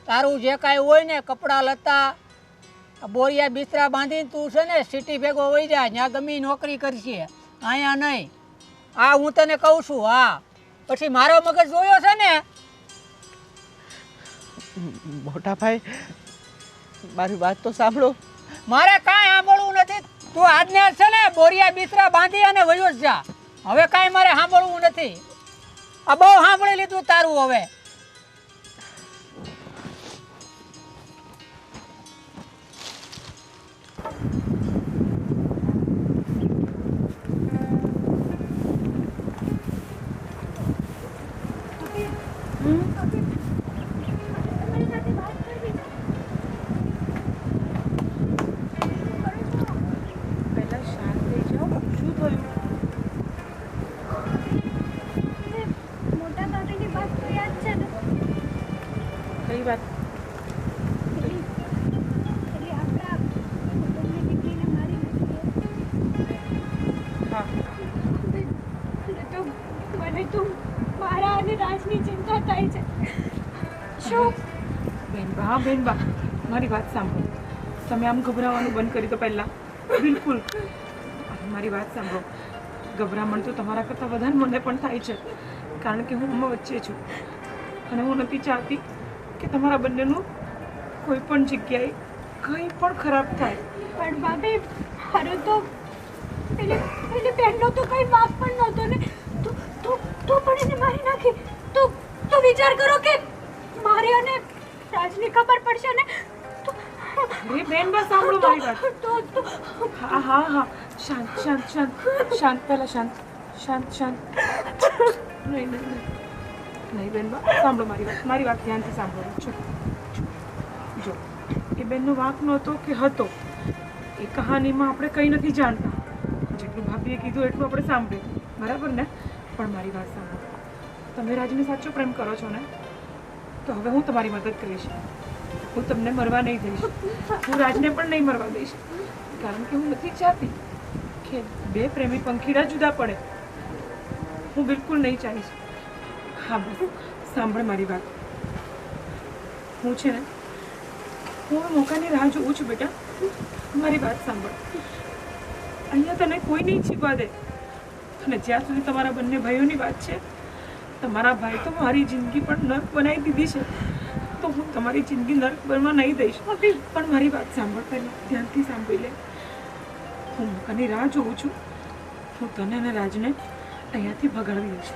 તારું જે કાંઈ હોય ને કપડાં લતા બોરિયા બિસ્તરા બાંધીને તું છે ને સિટી ભેગો વહી જા. ત્યાં ગમે નોકરી કરશે, અહીંયા નહીં. આ હું તને કહું છું. હા, પછી મારો મગજ જોયો છે ને. મોટા ભાઈ, મારી વાત તો સાંભળો. મારે કાંઈ સાંભળવું નથી. તું આજને છે ને બોરિયા બિસ્તરા બાંધી અને વયો જ જા. હવે કાંઈ મારે સાંભળવું નથી. આ બહુ સાંભળી લીધું તારું. હવે પહેલા શાંત થઈ જાઓ. શું થયું? મોટા ભાભીની વાત તો યાદ છે ને? કઈ વાત? એટલે આપણા કુટુંબની દીકરીને મારી નાખી. હા, મને તો મારા અને રાજની ચિંતા થાય છે. શું? બેનબા, મારી વાત સાંભળો. તમે આમ ગભરાવાનું બંધ કરી તો પહેલાં. બિલકુલ મારી વાત સાંભળો. ગભરામણ તો તમારા કરતાં વધારે મને પણ થાય છે, કારણ કે હું આમાં વચ્ચે છું અને હું નથી ચાહતી કે તમારા બંનેનું કોઈ પણ જગ્યાએ કંઈ પણ ખરાબ થાય. પણ ભાભી, મારો તો પેલી બહેનનો તો કંઈ વાંક પણ નહોતો ને. તું પણ એને મારી નાખી. તો વિચાર કરો કે મારે અને રાજની ખબર પડશે ને તો. અરે બેનબા, સાંભળો મારી વાત. હા, શાંત પહેલાં શાંત. નહીં બેનબા, સાંભળો મારી વાત ધ્યાનથી સાંભળો. જો એ બેનનો વાંક નહોતો કે હતો, એ કહાનીમાં આપણે કંઈ નથી જાણતા. જેટલું ભાભીએ કીધું એટલું આપણે સાંભળ્યું, બરાબર ને? પણ મારી વાત સાંભળો. તમે રાજને સાચો પ્રેમ કરો છો ને, તો હવે હું તમારી મદદ કરીશ. હું તમને મરવા નહીં દઈશ. હું રાજને પણ નહીં મરવા દઈશ, કારણ કે હું નથી ચાહતી કે બે પ્રેમી પંખીડા જુદા પડે. હું બિલકુલ નહીં ચાહીશ. હા, બસ સાંભળ મારી વાત. હું છે ને, હું મોકાની રાહ જોઉં છું બેટા. મારી વાત સાંભળ. અહીંયા તને કોઈ નહીં છીપવા દે. અને જ્યાં સુધી તમારા બંને ભાઈઓની વાત છે, તમારા ભાઈ તો મારી જિંદગી પણ નર્ક બનાવી દીધી છે, તો હું તમારી જિંદગી નર્ક બનવા નહીં દઈશ. પણ મારી વાત સાંભળ, પહેલાં ધ્યાનથી સાંભળી લે. હું મોકાની રાહ જોઉં છું. હું તને અને રાજને અહીંયાથી ભગાડી દઈશ.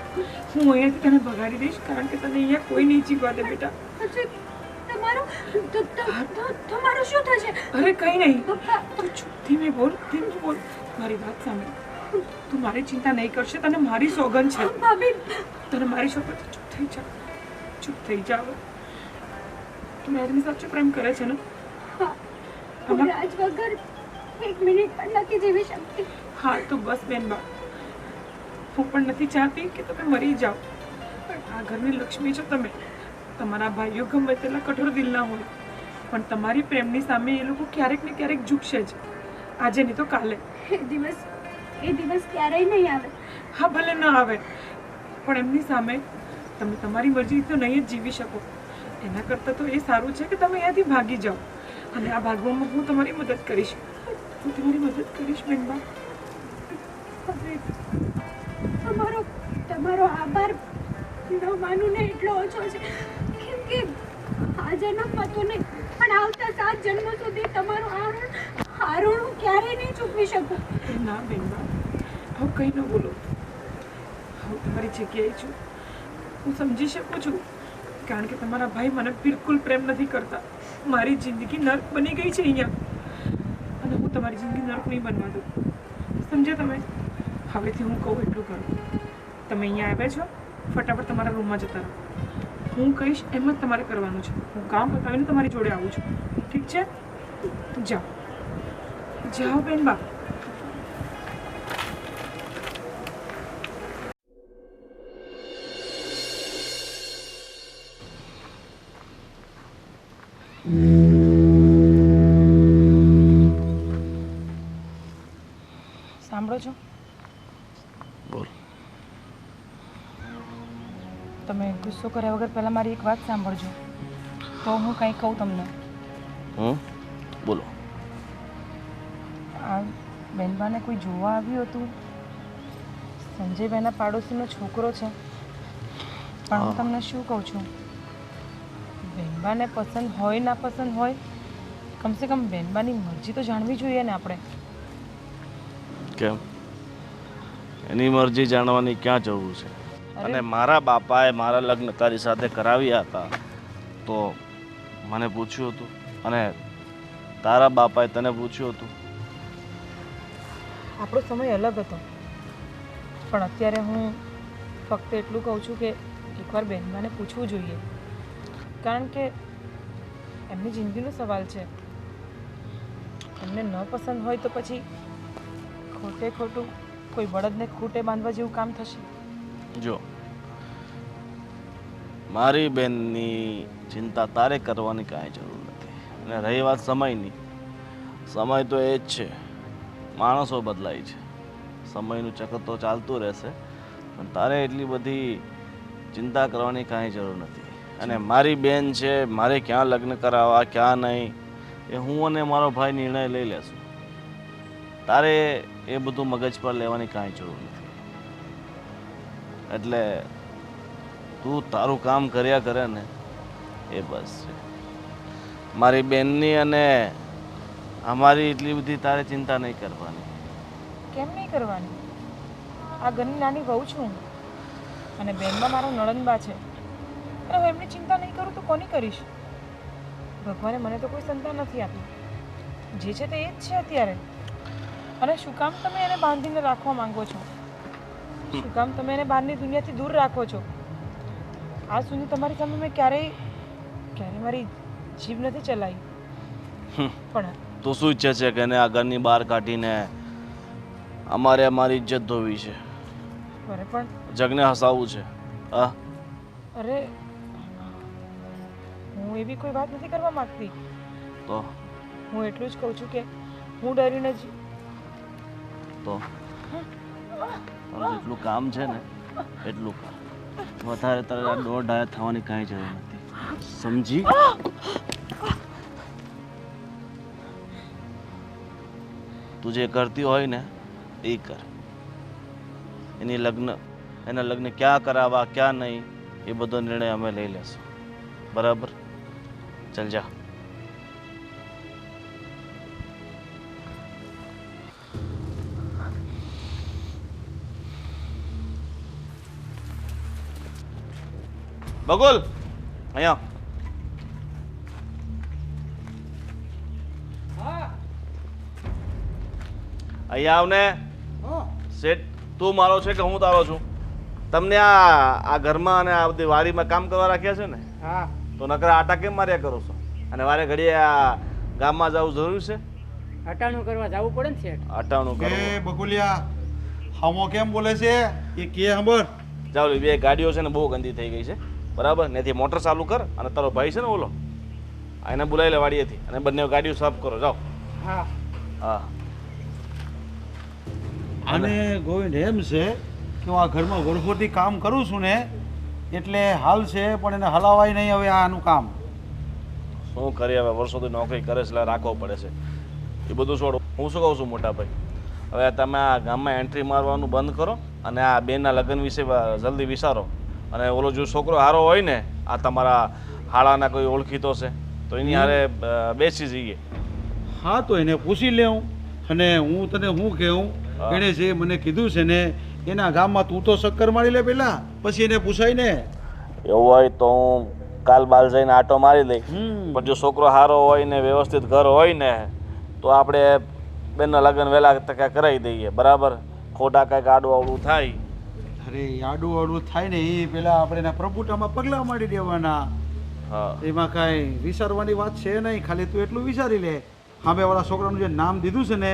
હું અહીંયાથી તને ભગાડી દઈશ, કારણ કે તને અહીંયા કોઈ નહીં જીવવા દે બેટા. તમારું શું થશે? અરે કંઈ નહીં, તું ચૂપ, ધીમે બોલ, ધીમે બોલ. મારી વાત સાંભળ, તું મારી ચિંતા નહીં કરશે, તને મારી સોગંદ છે. ભાભી, તને મારી સોગંદ છે. ચૂપ થઈ જા, ચૂપ થઈ જા હવે. તું મેડમની સાચો પ્રેમ કરે છે ને? હું રાજ વગર એક મિનિટ પણ નથી જીવી શકતી. હા તો બસ બેનબા, હું પણ નથી ચાહતી કે તમે મરી જાઓ, પણ આ ઘરની લક્ષ્મી છો તમે. તમારા ભાઈઓ ગમે તેટલા કઠોર દિલના હોય, પણ તમારી પ્રેમની સામે એ લોકો ક્યારેક ને ક્યારેક ઝૂકશે જ. આજે નહીં તો કાલે. એ દિવસ ક્યારેય નહીં આવે. હા ભલે ન આવે, પણ એમની સામે તમે તમારી મરજી તો નહીં જ જીવી શકો. એના કરતાં તો એ સારું છે કે તમે અહીંયાથી ભાગી જાઓ, અને આ ભાગવામાં હું તમારી મદદ કરીશ. હું તમારી મદદ કરીશ બેનબા. તમારો આભાર ન માનું ને એટલો ઓછો છે, કેમ કે આ જન્મમાં તો નહીં પણ આવતા 7 જન્મો સુધી તમારું આ ઋણ હું ક્યારેય નહીં ચૂકવી શકું. ના બેનબા, હું કંઈ ન બોલો. હું તમારી જગ્યાએ છું, હું સમજી શકું છું, કારણ કે તમારા ભાઈ મને બિલકુલ પ્રેમ નથી કરતા. મારી જિંદગી નર્ક બની ગઈ છે અહીંયા, અને હું તમારી જિંદગી નર્ક નહીં બનવા દઉં. સમજ્યા તમે? હવેથી હું કહું એટલું કરો. તમે અહીંયા આવ્યા છો, ફટાફટ તમારા રૂમમાં જતા રહો. હું કહીશ એમ જ તમારે કરવાનું છે. હું કામ પતાવીને તમારી જોડે આવું છું, ઠીક છે? જાઓ જાઓ બેનબા. સાંભળો છો? બોલ. તમે ગુસ્સો કર્યા વગર પહેલાં મારી એક વાત સાંભળજો, તો હું કંઈ કહું તમને. બોલો. આ બેનબાને કોઈ જોવા આવ્યું હતું. સંજયભાઈના પાડોશીનો છોકરો છે, પણ હું તમને શું કહું છું, બેનબાને પસંદ હોય ના પસંદ હોય, કમસે કમ બેનબાની મરજી તો જાણવી જોઈએ ને આપણે. કેમ? એની મરજી જાણવાની ક્યાં જરૂર છે? અને મારા બાપાએ મારા લગ્ન તારી સાથે કરાવ્યા હતા તો મને પૂછ્યું હતું, અને તારા બાપાએ તને પૂછ્યું હતું? આપણો સમય અલગ હતો, પણ અત્યારે હું ફક્ત એટલું કહું છું કે એકવાર બેનબાને પૂછવું જોઈએ, કારણ કે એમની જિંદગીનો સવાલ છે. એમને ન પસંદ હોય તો પછી ખોટે ખોટું કોઈ બળદને ખૂટે બાંધવા જેવું કામ થશે. જો, મારી બેનની ચિંતા તારે કરવાની કાંઈ જરૂર નથી. અને રહી વાત સમયની, સમય તો એ જ છે, માણસો બદલાય છે, સમયનું ચક્ર તો ચાલતું રહેશે, પણ તારે એટલી બધી ચિંતા કરવાની કાંઈ જરૂર નથી. અને મારી બેન છે, મારે ક્યાં લગ્ન કરાવવા ક્યાં નહીં, એ હું અને મારો ભાઈ નિર્ણય લઈ લેશું. તારે એ બધું મગજ પર લેવાની કાંઈ જરૂર નથી. એટલે તું તારું કામ કર્યા કરે ને એ બસ છે. મારી બેનની અને અમારી એટલી બધી તારે ચિંતા નહીં કરવાની. કેમ નહીં કરવાની? આ ઘરની નાની વહુ છું હું, અને બેનમાં મારો નણંદબા છે, અને હું એમની ચિંતા નહીં કરું તો કોની કરીશ? ભગવાને મને તો કોઈ સંતાન નથી આપી, જે છે તે એ જ છે અત્યારે. અને શું કામ તમે એને બાંધીને રાખવા માંગો છો? શું કામ તમે એને બહારની દુનિયાથી દૂર રાખો છો? આ સુધી તમારી સામે મેં ક્યારેય મારી જીભ નથી ચલાવી, પણ તું શું ઈચ્છે છે કે એને આ ઘરની બહાર કાઢીને અમારે અમારી ઇજ્જત ધોવી છે? અરે પણ જગને હસાવવું છે? હા, અરે હું એવી કોઈ વાત નથી કરવા માંગતી. તો હું એટલું જ કહું છું કે હું ડરીને જ તો તારું જેટલું કામ છે ને એટલું કામ, વધારે તારે દોઢ થવાની કાંઈ જરૂર નથી, સમજી? તું જે કરતી હોય ને એ કર. એના લગ્ન ક્યાં કરાવવા ક્યાં નહીં એ બધો નિર્ણય અમે લઈ લેશું, બરાબર? ચાલ જા. બગુલ, અહીંયા અહીંયા આવને. શેઠ તું મારો છે કે હું તારો છું? તમને આ ઘરમાં અને આ બધી વાડીમાં કામ કરવા રાખ્યા છે ને, હા તો નકરા આટા કેમ માર્યા કરો છો? અને વારે ઘડીએ આ ગામમાં જવું જરૂર છે? હટાણું કરવા જવું પડે ને શેઠ. અટાણું કરો. એ બકુલિયા હામો કેમ બોલે છે એ કે સાંભળ. ચાલો બે ગાડીઓ છે ને બહુ ગંદી થઈ ગઈ છે, બરાબર? ત્યાંથી મોટર ચાલુ કર અને તારો ભાઈ છે ને ઓલો, એને બોલાવી લે વાડીએથી, અને બંને ગાડીઓ સાફ કરો. જાઓ. હા હા. અને ગોવિંદ એમ છે કે હું આ ઘરમાં વર્ષોથી કામ કરું છું ને એટલે હાલ છે, પણ એને હલાવાય નહીં હવે આનું કામ. શું કરીએ હવે, વર્ષોથી નોકરી કરે છે એટલે રાખવો પડે છે. એ બધું છોડો. હું શું કહું છું મોટા ભાઈ, હવે તમે આ ગામમાં એન્ટ્રી મારવાનું બંધ કરો અને આ બેનના લગ્ન વિશે જલ્દી વિચારો. અને ઓલો જો છોકરો હારો હોય ને, આ તમારા હાળાના કોઈ ઓળખીતો છે તો એની હારે બેસી જઈએ. હા તો એને પૂછી લેવું. અને હું તને શું કહું, એણે જે મને કીધું છે ને એના ગામમાં તું તો ચક્કર મારી લે પેલા, પછી એને પૂછાય ને. એવું હોય તો હું કાલ બાલ જઈને આટો મારી લઈ. પણ જો છોકરો હારો હોય ને વ્યવસ્થિત ઘર હોય ને તો આપણે બેનના લગ્ન વહેલા તકે કરાવી દઈએ, બરાબર? ખોટા કાંઈક આડું અવળું થાય. અરે આડું આડું થાય ને એ પેલા આપણે એના પ્રભુતામાં પગલાં મારી દેવાના. હા. એમાં કાંઈ વિચારવાની વાત છે નહીં, ખાલી તું એટલું વિચારી લે. સામેવાળા છોકરાનું જે નામ દીધું છે ને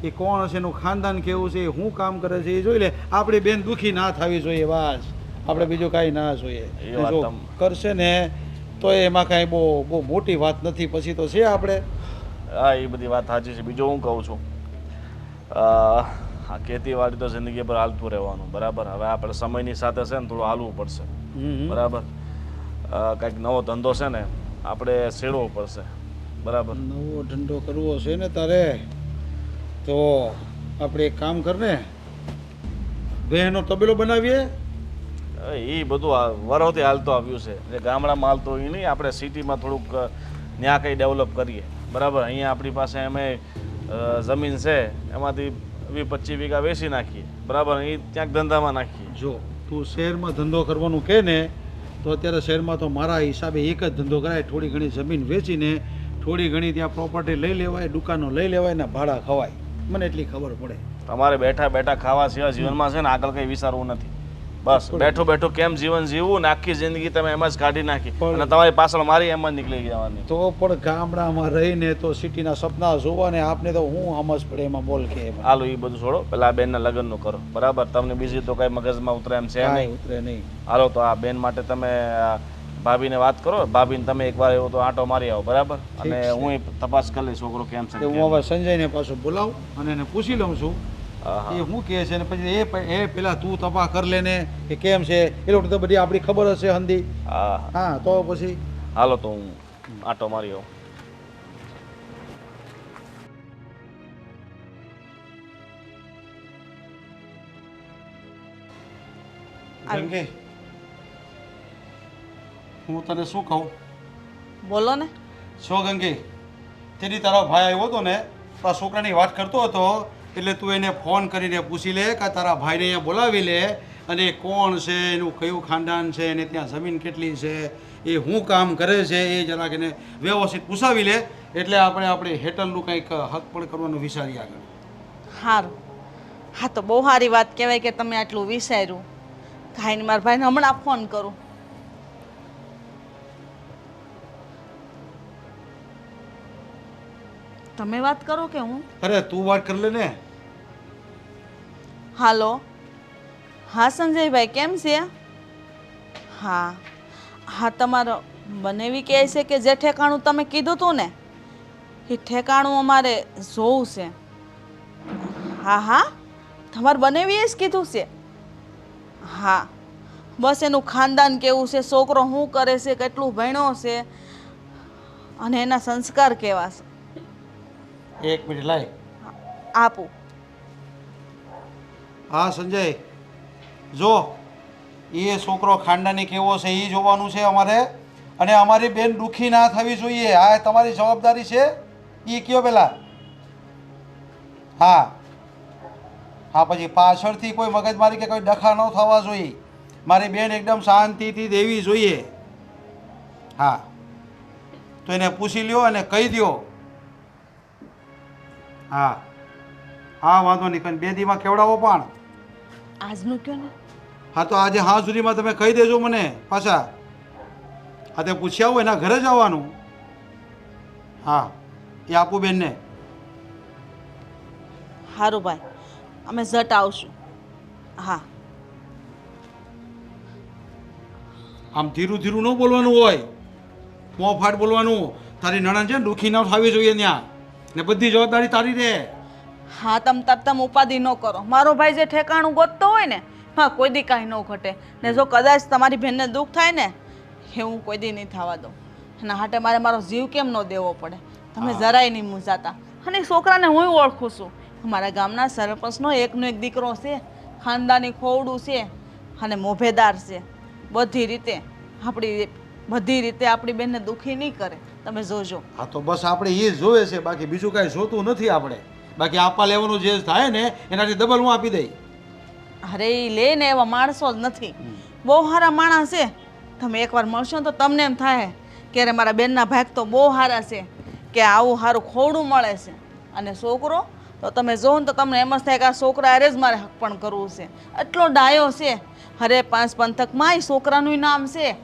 એ કોણ હશે, એનું ખાનદાન કેવું છે, શું કામ કરે છે એ જોઈ લે. આપણી બેન દુઃખી ના થવી જોઈએ, બસ. આપણે બીજું કાંઈ ના જોઈએ. એ વાત જો કરશે ને તો એમાં કાંઈ બહુ બહુ મોટી વાત નથી, પછી તો છે આપણે. હા, એ બધી વાત સાચી છે. બીજું હું કહું છું, આ ખેતીવાડી તો જિંદગી પર હાલતું રહેવાનું, બરાબર? હવે આપણે સમયની સાથે છે ને થોડું હાલવું પડશે, બરાબર? કંઈક નવો ધંધો છે ને આપણે શેરવો પડશે, બરાબર? નવો ધંધો કરવો છે ને તારે તો આપણે એક કામ કરને, બહેનો તબેલો બનાવીએ. એ બધું વરોથી હાલતું આવ્યું છે. જે ગામડામાં હાલતું હોય એ નહીં, આપણે સિટીમાં થોડુંક ત્યાં કંઈ ડેવલપ કરીએ, બરાબર? અહીંયા આપણી પાસે અમે જમીન છે એમાંથી 20-25 વીઘા વેચી નાખીએ, બરાબર? એ ક્યાંક ધંધામાં નાખીએ. જો તું શહેરમાં ધંધો કરવાનું કહે ને તો અત્યારે શહેરમાં તો મારા હિસાબે એક જ ધંધો કરાય, થોડી ઘણી જમીન વેચીને થોડી ઘણી ત્યાં પ્રોપર્ટી લઈ લેવાય, દુકાનો લઈ લેવાય ને ભાડા ખવાય. મને એટલી ખબર પડે. તમારે બેઠા બેઠા ખાવા સિવાય જીવનમાં છે ને આગળ કંઈ વિચારવું નથી. બસ બેઠું બેઠું કેમ જીવન જીવવું ને આખી જિંદગી તમે એમ જ કાઢી નાખી અને તમારી પાછળ મારી એમ જ નીકળી જવાની. તો પણ ગામડામાં રહીને તો સિટીના સપના જોવા ને આપને તો હું સમજ પડે એમાં બોલ કે હાલો એ બધું છોડો, પેલા બેનના લગ્નનું કરો, બરાબર? તમને બીજી તો કઈ મગજમાં ઉતરે એમ છે નહીં. ઉતરે નહીં. હાલો તો આ બેન માટે તમે ભાભીને વાત કરો, ભાભીને તમે એકવાર એવો તો આંટો મારી આવો, બરાબર? અને હું તપાસ કરી લઈશ છોકરો કેમ છે. હું હવે સંજયને પાછો બોલાવું અને એને પૂછી લઉં છું એ શું કહે છે, ને પછી એ પેલા તું તપાસ કરી લે ને કે કેમ છે. એ લોકો તો બધી આપણી ખબર હશે હંધી. હા તો પછી હાલો તો હું આંટો મારી આવું. ગંગે, હું તને શું કહું? બોલો ને. છો ગંગે, તેની તારો ભાઈ આવ્યો હતો ને તો આ છોકરાની વાત કરતો હતો એટલે તું એને ફોન કરીને પૂછી લે કે તારા ભાઈને અહીંયા બોલાવી લે અને કોણ છે, એનું કયું ખાનદાન છે, એને ત્યાં જમીન કેટલી છે, એ શું કામ કરે છે, એ જરાક એને વ્યવસ્થિત પૂછાવી લે એટલે આપણે હેટલનું કંઈક હક પણ કરવાનું વિચારીએ આગળ. સારું. હા તો બહુ સારી વાત કહેવાય કે તમે આટલું વિચાર્યું. કાંઈ મારા ભાઈને હમણાં ફોન કરું. તમે વાત કરો કે હું? અરે તું વાત કરી લે ને. હાલો. હા સંજયભાઈ, કેમ છે? હા હા, તમારો બનેવી કહે છે કે જે ઠેકાણું તમે કીધું હતું ને એ ઠેકાણું અમારે જોવું છે. હા હા, તમારે બનેવીએ જ કીધું છે. હા બસ એનું ખાનદાન કેવું છે, છોકરો શું કરે છે, કેટલું ભણ્યો છે અને એના સંસ્કાર કેવા છે. એક મિનિટ લાય. આપું. હા સંજય, જો એ છોકરો ખાનદાની કેવો છે એ જોવાનું છે અમારે, અને અમારી બેન દુઃખી ના થવી જોઈએ. આ તમારી જવાબદારી છે. એ કયો પેલા. હા હા, પછી પાછળથી કોઈ મગજમારી કે કોઈ ડખા ન થવા જોઈએ. મારી બેન એકદમ શાંતિથી દેવી જોઈએ. હા તો એને પૂછી લ્યો અને કહી દો. હા હા વાંધો નહીં, પણ 2 દીમાં કેવડાવો પણ. આજનું કયો ને. હા તો આજે હા સુધીમાં તમે કહી દેજો મને પાછા. હા તે પૂછ્યા હોય એના ઘરે જ આવવાનું. હા એ આપું બેનને. સારું ભાઈ, અમે ઝટ આવશું. હા. આમ ધીરું ધીરું ન બોલવાનું હોય, મોંફાટ બોલવાનું. તારી નણંદ છે ને દુઃખી ન થવી જોઈએ ત્યાં, ને બધી જવાબદારી તારી રહે. હા, તમ ઉપાધિ ન કરો. મારો ભાઈ જે ઠેકાણું ગોતતો હોય ને, હા, કોઈ દી કાંઈ ન ઘટે. ને જો કદાચ તમારી બહેનને દુઃખ થાય ને, એ હું કોઈ દી નહીં થવા દઉં. એના હાટે મારો જીવ કેમ ન દેવો પડે? તમે જરાય નહીં મૂંઝાતા. અને એ છોકરાને હું ઓળખું છું. અમારા ગામના સરપંચનો એકનો એક દીકરો છે, ખાનદાની ખોવડું છે અને મોભેદાર છે. બધી રીતે આપણી બેનને દુઃખી નહીં કરે. તમે જોજો. હા તો બસ આપણે એ જ જોવે છે, બાકી બીજું કાંઈ જોતું નથી આપણે. બાકી આપવા લેવાનું જે થાય ને એનાથી ડબલ હું આપી દઈ. અરે એ લે ને એવા માણસો જ નથી, બહુ સારા માણસ છે. તમે એકવાર મળશો ને તો તમને એમ થાય કે અરે મારા બેનના ભાગ તો બહુ સારા છે, કે આવું સારું ખોવડું મળે છે. અને છોકરો તો તમે જોવો ને તો તમને એમ જ થાય કે આ છોકરા અરે જ મારે હક પણ કરવું છે. એટલો ડાયો છે. અરે 5 પંથકમાં એ છોકરાનું નામ છે.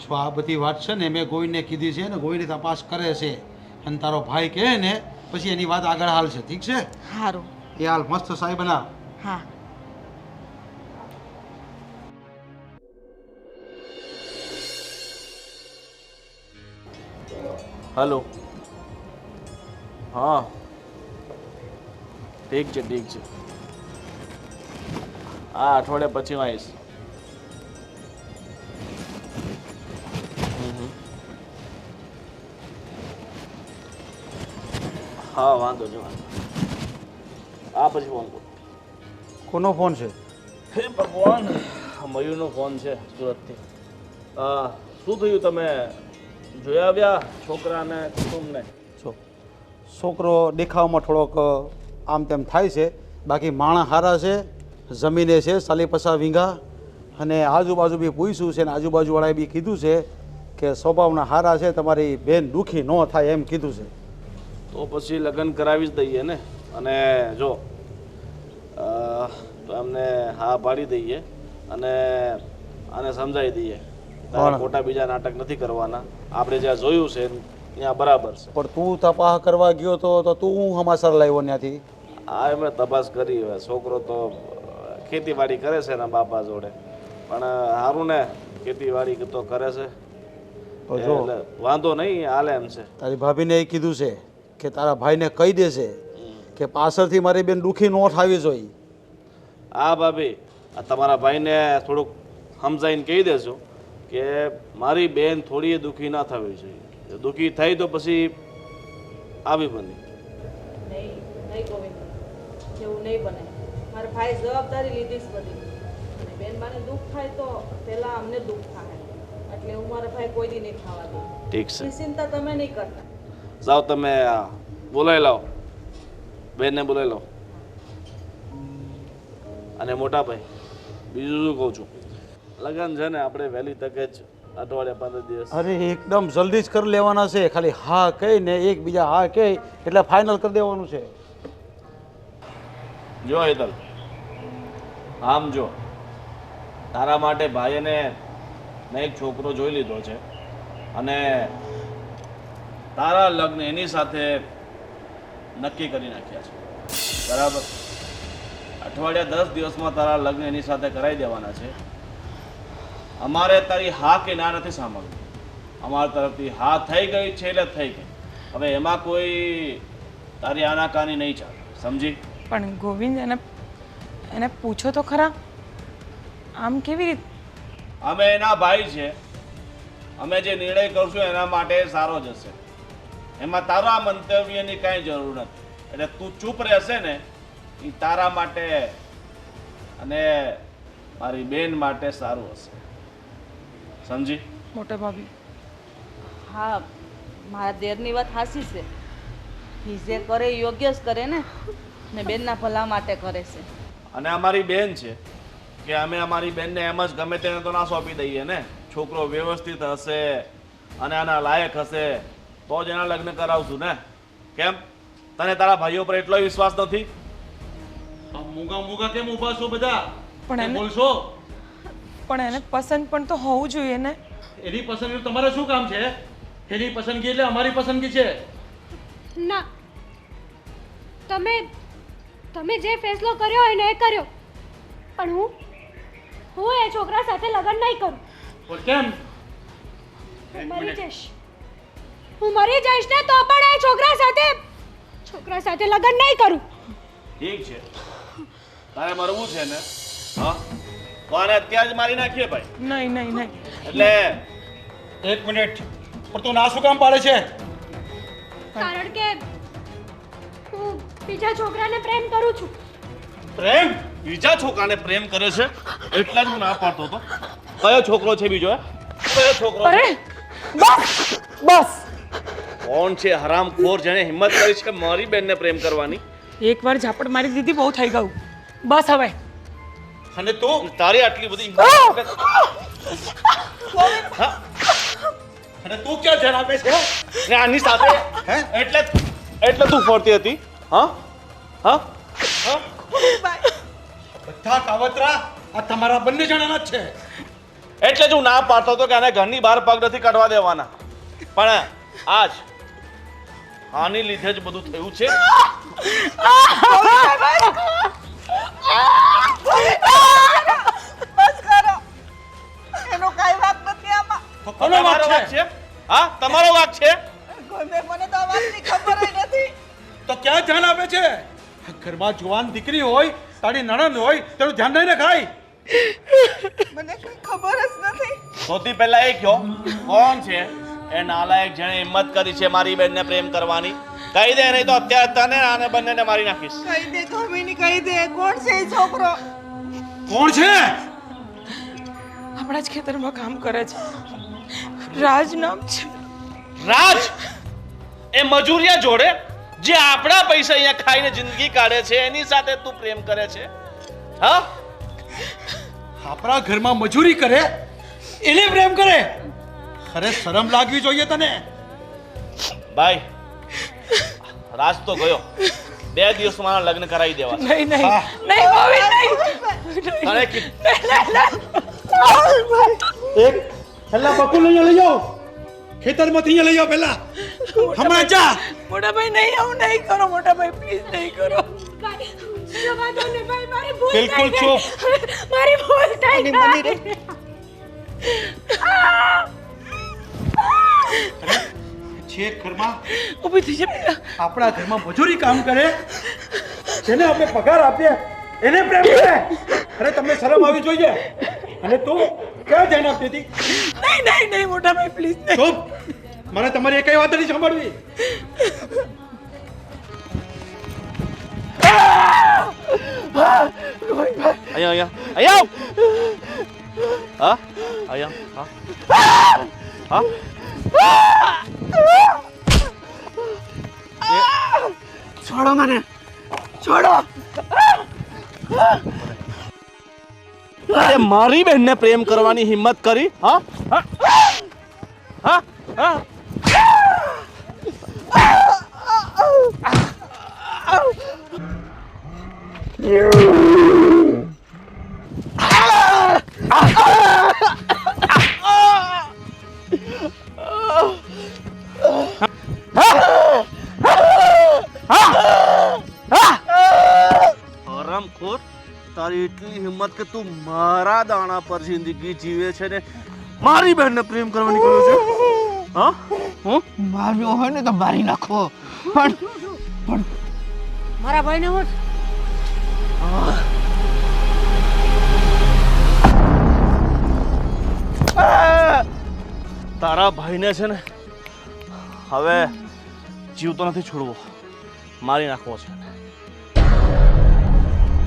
જો આ બધી વાત છે ને મેં ગોઈને કીધી છે ને, ગોઈની તપાસ કરે છે. અને તારો ભાઈ કહે ને પછી એની વાત આગળ હાલશે. ઠીક છે? સારું. એ હાલ મસ્ત સાહેબ બના. હા. હલો. હા, ઠીક છે ઠીક છે. આ અઠવાડિયા પછી હું આવીશ. હા વાંધો નહીં, વાંધો. આ પછી ફોન કરું. કોનો ફોન છે? હે ભગવાન, મયુરનો ફોન છે સુરતથી. શું થયું, તમે જોયા આવ્યા છોકરાને કુટુંબને? છોકરો દેખાવમાં થોડોક આમ તેમ થાય છે, બાકી માણસ સારા છે. જમીને છે 40-50 વીઘા, અને આજુબાજુ બી પૂછ્યું છે ને આજુબાજુવાળાએ બી કીધું છે કે સ્વભાવના સારા છે, તમારી બેન દુઃખી ન થાય એમ કીધું છે. તો પછી લગ્ન કરાવી જ દઈએ ને. અને જો તો એમને હા પાડી દઈએ અને આને સમજાવી દઈએ તારે ખોટા બીજા નાટક નથી કરવાના. આપણે જ્યાં જોયું છે ત્યાં બરાબર છે. પણ તું તપાસ કરવા ગયો તો તું હું સમાચાર લાવ્યો ત્યાંથી? હા, એમણે તપાસ કરી. હવે છોકરો તો ખેતીવાડી કરે છે એના બાપા જોડે, પણ સારું ને, ખેતીવાડી તો કરે છે એટલે વાંધો નહીં, હાલે એમ છે. તારી ભાભીને એ કીધું છે કે તારા ભાઈને કહી દેશે કે પાછળથી મારી બેન દુઃખી ન થવી જોઈએ. હા ભાભી, આ તમારા ભાઈને થોડુંક સમજાવીને કહી દેજો કે મારી બેન થોડી દુઃખી ના થવી જોઈએ. દુઃખી થઈ તો પછી આવી બની. નહીં ગોવિંદ, એવું નહીં બને. મારા ભાઈ જવાબદારી લીધી જ બધી. અને બેન માને દુઃખ થાય તો પહેલા અમને દુઃખ થાય, એટલે હું મારા ભાઈ કોઈ દી નહીં થવા દઉં. ઠીક છે, એ ચિંતા તમે નહીં કરતા. જાઓ તમે બોલાવી લાવો, બેનને બોલાવી લાવો. અને મોટા ભાઈ, બીજું શું કહું છું, લગ્ન છે ને આપણે વહેલી તકે જ અઠવાડિયા 15 દિવસ. અરે એકદમ જલ્દી જ કરી લેવાના છે. ખાલી હા કહી ને એકબીજા હા કહે એટલે ફાઇનલ કરી દેવાનું છે. જો હેતલ, આમ જો તારા માટે ભાઈને મેં એક છોકરો જોઈ લીધો છે અને તારા લગ્ન એની સાથે નક્કી કરી નાખ્યા છે. બરાબર? અઠવાડિયા 10 દિવસમાં તારા લગ્ન એની સાથે કરાવી દેવાના છે. અમારે તારી હા કે ના નથી સાંભળવું. અમારા તરફથી હા થઈ ગઈ છે એટલે થઈ ગઈ. હવે એમાં કોઈ તારી આનાકાની નહીં ચાલે, સમજી? પણ ગોવિંદ, એને પૂછો તો ખરા, આમ કેવી રીતે? અમે એના ભાઈ છે, અમે જે નિર્ણય કરશું એના માટે સારો જ હશે. એમાં તારા મંતવ્યની કાંઈ જરૂર નથી. એટલે તું ચૂપ રહેશે ને એ તારા માટે અને મારી બેન માટે સારું હશે, સમજી? મોટા ભાભી, હા, મારા દેરની વાત સાચી છે. એ જે કરે એ યોગ્ય જ કરે ને બેનના ભલા માટે કરે છે. અને અમારી બેન છે કે અમે અમારી બેનને એમ જ ગમે તેને તો ના સોંપી દઈએ ને. છોકરો વ્યવસ્થિત હશે અને આના લાયક હશે તો જ એના લગ્ન કરાવશું ને. કેમ, તને તારા ભાઈઓ પર એટલો વિશ્વાસ નથી? આ મૂગા મૂગા કેમ ઊભા છો બધા? પણ કેમ એને- બોલશો? પણ એને પસંદ પણ તો હોવું જોઈએ ને. એની પસંદગી તમારે શું કામ છે? એની પસંદગી એટલે અમારી પસંદગી છે. ના, તમે જે ફેસલો કર્યો હોય ને એ કર્યો, પણ હું એ છોકરા સાથે લગ્ન નહીં કરું. પણ કેમ? હું મરી જઈશ ને તો પણ એ છોકરા સાથે લગ્ન નહીં કરું. ઠીક છે, તારે મરવું છે ને? હા, તો આને અત્યારે જ મારી નાખીએ ભાઈ. નહીં નહીં નહીં. એટલે એક મિનિટ, પણ તું ના શું કામ પાડે છે? કારણ કે હું બીજા છોકરાને પ્રેમ કરું છું. પ્રેમ? બીજા છોકરાને પ્રેમ કરે છે એટલા જ હું ના પાડતો હતો. કયો છોકરો છે બીજો? કયો છોકરો છે? અરે બસ બસ. કોણ છે હરામખોર જેને હિંમત કરી છે મારી બેનને પ્રેમ કરવાની? એકવાર ઝાપટ મારી દીધી, બહુ થઈ ગયું. બસ હવે. અને તું તારી આટલી બધી હિંમત? હા? અને તું ક્યાં ધ્યાન આપે છે? ને આની સાથે હે? એટલે તું ફરતી હતી? હા હા હા? બધા કાવતરા આ તમારા બંને જણાના જ છે. એટલે જ હું ના પાડતો હતો કે આને ઘરની બહાર પગ નથી કાઢવા દેવાના, પણ આજ આની લીધે જ બધું થયું છે. બસ કરો, એનો કાંઈ વાંક નથી આમાં. તો કોનો વાંક તમારો વાંક છે? છે? હા, તમારો વાંક છે. મને તો આ વાતની ખબર ય નથી. તો ક્યાં ધ્યાન આપે છે? ઘરમાં જુવાન દીકરી હોય, તારી નણંદ હોય, તેનું ધ્યાન નહીં રખાય. મને કઈ ખબર જ નથી. સૌથી પહેલા એ કહો, કોણ છે એ નાલાયક જેણે હિંમત કરી છે મારી બેનને પ્રેમ કરવાની? કહી દે, નહીં તો અત્યારે તને આને બંનેને મારી નાખીશ. કહી દે ગમીની, કહી દે કોણ છે એ છોકરો? કોણ છે? આપણા જ ખેતરમાં કામ કરે છે. રાજ નામ છે. રાજ? એ મજૂરિયા જોડે જે આપણા પૈસા અહીંયા ખાઈને જિંદગી કાઢે છે એની સાથે તું પ્રેમ કરે છે? હા? આપણા ઘરમાં મજૂરી કરે એને પ્રેમ કરે? અરે શરમ લાગવી જોઈએ તને. ભાઈ, રાજ તો ગયો, 2 દિવસમાં મારા લગ્ન કરાવી દેવા. નહીં નહીં હા. નહીં ભાભી, નહીં. તને કીધું. એક છેલ્લા બકુલ અહીંયા લઈ જાઓ, ખેતરમાંથી અહીંયા લઈ જાઓ પહેલા. હમણાં જા. મોટા ભાઈ નહીં, આવું નહીં કરો. મોટા ભાઈ પ્લીઝ નહીં કરો. ભાઈ, જવા દો ને ભાઈ, મારી ભૂલ થઈ બિલકુલ ગઈ. ચૂપ. મારી ભૂલ થઈ ગઈ. છે ઘરમાં ઊભી થઈ જા બેટા. આપણા ઘરમાં મજૂરી કામ કરે, જેને આપણે પગાર આપીએ એને પ્રેમ કરે. અરે તમને શરમ આવી જોઈએ. અને તું ક્યાં ધ્યાન આપતી હતી? નહીં નહીં નહીં મોટા ભાઈ પ્લીઝ નહીં. ચૂપ. મને તમારી એકઈ વાત નથી સાંભળવી. અહીંયા હા, અહીંયા હા. છોડો મને, છોડો. તે મારી બેનને પ્રેમ કરવાની હિંમત કરી? હા હા હા હા. હરામખોર, તારી એટલી હિંમત કે તું મારા દાણા પર જિંદગી જીવે છે ને મારી બહેનને પ્રેમ કરવા નીકળ્યો છે? હા? હું માર્યો હોય ને તો મારી નાખો, પણ મારા ભાઈને હું તારા ભાઈને છે ને હવે જીવતો નથી છોડવો, મારી નાખવો છે.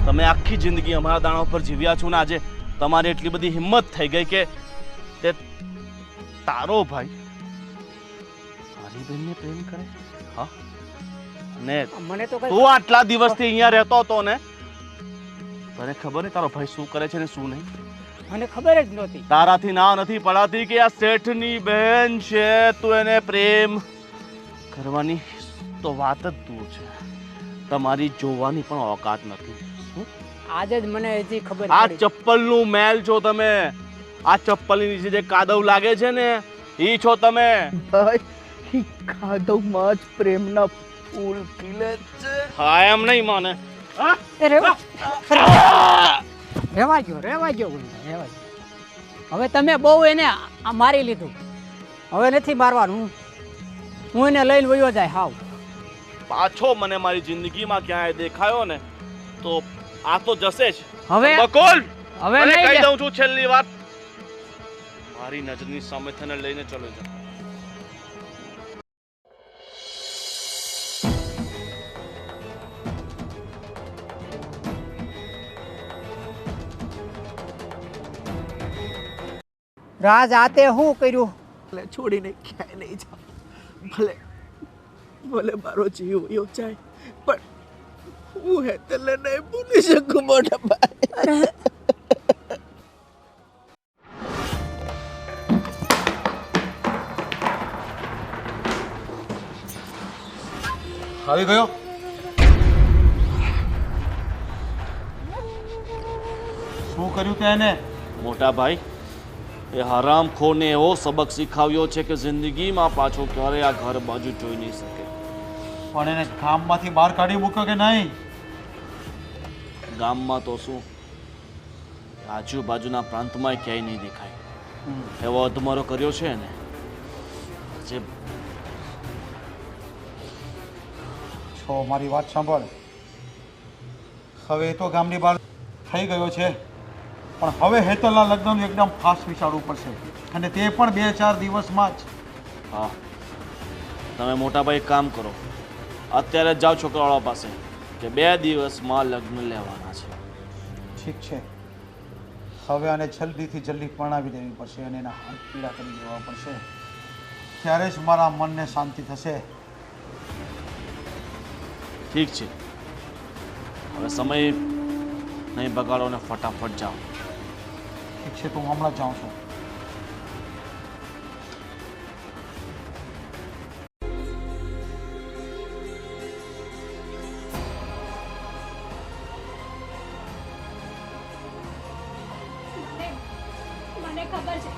તમે આખી જિંદગી અમારા દાણા ઉપર જીવ્યા છો ને આજે તમારી એટલી બધી હિંમત થઈ ગઈ કે તે તારો ભાઈ મારી બહેનને પ્રેમ કરે? હા? ને મને તો કઈ તું આટલા દિવસથી અહીંયા રહેતો હતો ને, તને ખબર નહીં તારો ભાઈ શું કરે છે ને શું નહીં? મને ખબર જ નહોતી. તારાથી ના નથી પડાતી કે આ શેઠની બહેન છે, તું એને પ્રેમ કરવાની તો વાત જ દૂર છે, તમારી જોવાની પણ ઓકાત નથી. આજે જ મને હજી ખબર આ પડી. ચપ્પલનું મેલ છો તમે. આ ચપ્પલની નીચે જે કાદવ લાગે છે ને ઈ છો તમે. ભાઈ ઈ કાદવમાં જ પ્રેમના ફૂલ ખીલે છે. હા એમ નહીં માને. હા? એ રેવા રેવા ગયો રેવા ગયો. હવે તમે બહુ એને મારી લીધું. હવે નથી મારવાનું. હું એને લઈને વયો જાય હાવ. પાછો મને મારી જિંદગીમાં ક્યાંય દેખાયો ને તો આ તો જશે જ. હવે બકોલ હવે મને નહીં કહી જાય. દઉં છું છેલ્લી વાત. મારી નજરની સામે તને લઈને ચલો જા. રાજ આતે શું કર્યું? ભલે છોડીને ક્યાંય નહીં જાઉં. ભલે મારો જીવ વયો જાય પણ હું હેતલને નહીં ભૂલી શકું મોટા ભાઈ. આવી ગયો. શું કર્યું તે એને? મોટા ભાઈ એ હરામખોરને એવો સબક શીખવ્યો છે કે જિંદગીમાં પાછો ક્યારે આ ઘર બાજુ જોઈ નહીં શકે. પણ એને ગામમાંથી બહાર કાઢી મૂક્યો કે નહીં? ગામમાં તો શું, આજુબાજુના પ્રાંતમાં ક્યાંય નહીં દેખાય. એવો અધમારો કર્યો છે ને જે છો મારી વાત સાંભળ. હવે એ તો ગામની બહાર થઈ ગયો છે પણ હવે હેતલના લગ્નનું એકદમ ફાસ્ટ વિચારવું પડશે અને તે પણ 2-4 દિવસમાં જ. હા તમે મોટા ભાઈ એક કામ કરો, અત્યારે જ જાઓ છોકરાવાળા પાસે કે 2 દિવસમાં લગ્ન લેવાના છે. ઠીક છે. હવે આને જલ્દીથી જલ્દી પરણાવી દેવી પડશે અને એના હાથ પીડા કરી દેવા પડશે. ત્યારે જ મારા મનને શાંતિ થશે. ઠીક છે, હવે સમય નહીં બગાડો ને ફટાફટ જાઓ. ઠીક છે, તો હું હમણાં જ જાઉં છું. મને ખબર છે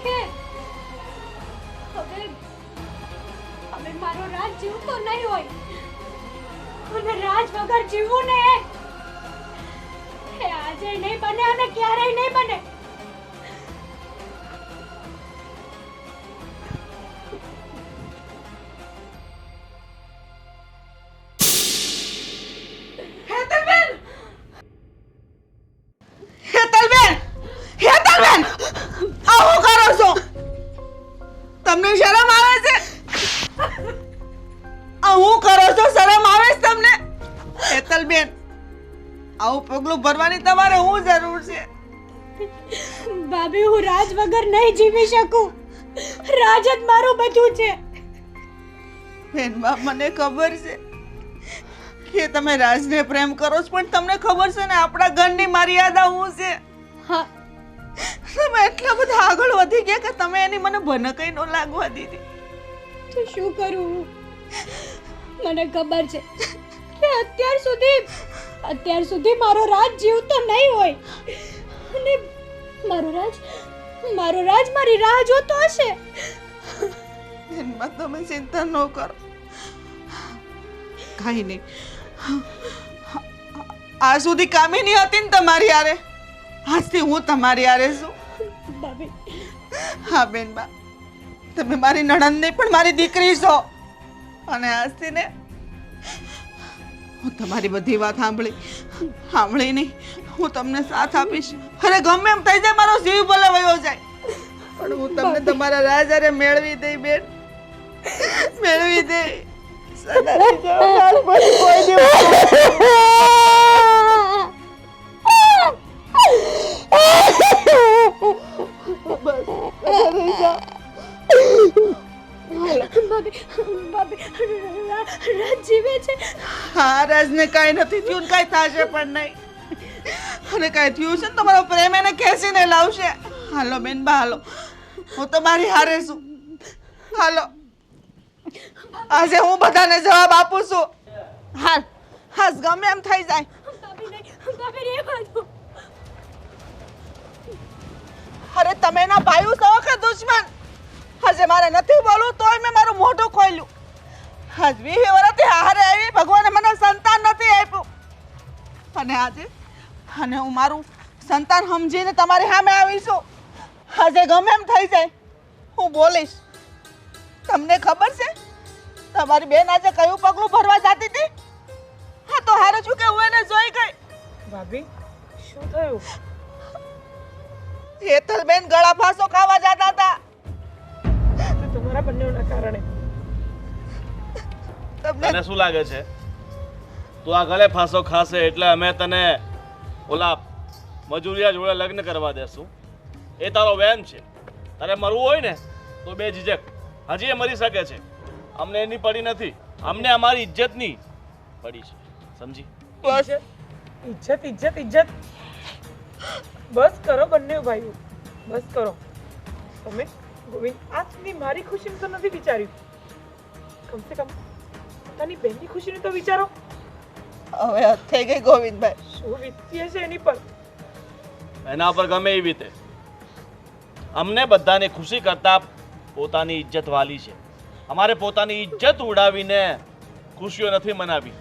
કે હવે હવે મારો રાજ જીવતો નહીં હોય અને રાજ વગર જીવવું ને એ આજે નહીં બને અને ક્યારેય નહીં બને. હેતલબેન! હેતલબેન! હેતલબેન! આ શું કરો છો? તમને શરમ આવે છે? આ શું કરો છો? શરમ આવે છે તમને? હેતલબેન, આવું પગલું ભરવાની તમારે શું જરૂર છે? ભાભી, હું રાજ વગર નહીં જીવી શકું. રાજ જ મારું બધું છે. બેનબા, મને ખબર છે કે તમે રાજને પ્રેમ કરો છો, પણ તમને ખબર છે ને આપણા ઘરની મર્યાદા શું છે? હા, તમે એટલા બધા આગળ વધી ગયા કે તમે એની મને ભનકઈ ન લાગવા દીધી. તો શું કરું હું? મને ખબર છે કે અત્યાર સુધી મારો રાજ જીવતો નહીં હોય અને મારો રાજ મારી રાહ જોતો હશે. બેનબા, તમે ચિંતા ન કરો, કાંઈ નહીં. આ સુધી કામિની હતી ને તમારી હારે, આજથી હું તમારી હારે છું. ભાભી, હા બેનબા, તમે મારી નણંદ નહીં પણ મારી દીકરી છો અને આજથી ને હું તમારી બધી વાત સાંભળી નહીં હું તમને સાથ આપીશ. અરે ગમે એમ થઈ જાય, મારો જીવ ભલે વયો જાય પણ હું તમને તમારા રાજ હારે મેળવી દઈ બેન, મેળવી દઈ. સદાની જવાબ પછી કોઈ દિવસ ભાભી, રાજ જીવે છે. હા, રાજને કાંઈ નથી થયું ને કાંઈ થશે પણ નહીં. અને કાંઈ થયું છે ને તમારો પ્રેમ એને ખેંચીને લાવશે. હાલો બેનબા, હાલો, હું તમારી હારે છું. હાલો, આજે હું બધાને જવાબ આપું છું. હાલ, હાસ ગમે એમ થઈ જાય. ભાભી નહીં, રહેવા દો. અરે તમે એના ભાઈઓ છો કે દુશ્મન? આજે મારે નથી બોલવું તોય મેં મારું મોઢું ખોલ્યું. આજ 20 વર્ષથી હારે આવી, ભગવાને મને સંતાન નથી આપ્યું. અને આજે હું મારું સંતાન સમજીને તમારી સામે આવી છું. આજે ગમે એમ થઈ જાય હું બોલીશ. તમને ખબર છે તમારી બેન આજે કયું પગલું ભરવા જતી હતી? હા તો હારું છું કે હું એને જોઈ ગઈ. ભાભી શું થયું? હેતલબેન ગળા ફાંસો ખાવા જતા હતા. તમારા બંનેના કારણે. તને શું લાગે છે તું આ ગળે ફાંસો ખાશે એટલે અમે તને ઓલા મજૂરિયા જોડે લગ્ન કરવા દેશું? એ તારો વહેમ છે. તારે મરવું હોય ને તો બે ઝીઝક હજી એ મરી શકે છે. અમને એની પડી નથી, અમને અમારી ઇજ્જતની પડી છે. સમજી? બસ ઇજ્જત ઇજ્જત ઇજ્જત. બસ કરો બંને ભાઈઓ, બસ કરો. તમે ગોવિંદ આજ સુધી મારી ખુશીનું તો નથી વિચાર્યું. કમસે કમ પોતાની બહેનની ખુશીનું તો વિચારો. હવે હદ થઈ ગઈ ગોવિંદભાઈ. શું વીતી હશે એની પર? એના પર ગમે એવી રીતે અમને બધાની ખુશી કરતા પોતાની ઇજ્જત વાલી છે. અમારે પોતાની ઇજ્જત ઉડાવીને ખુશીઓ નથી મનાવી.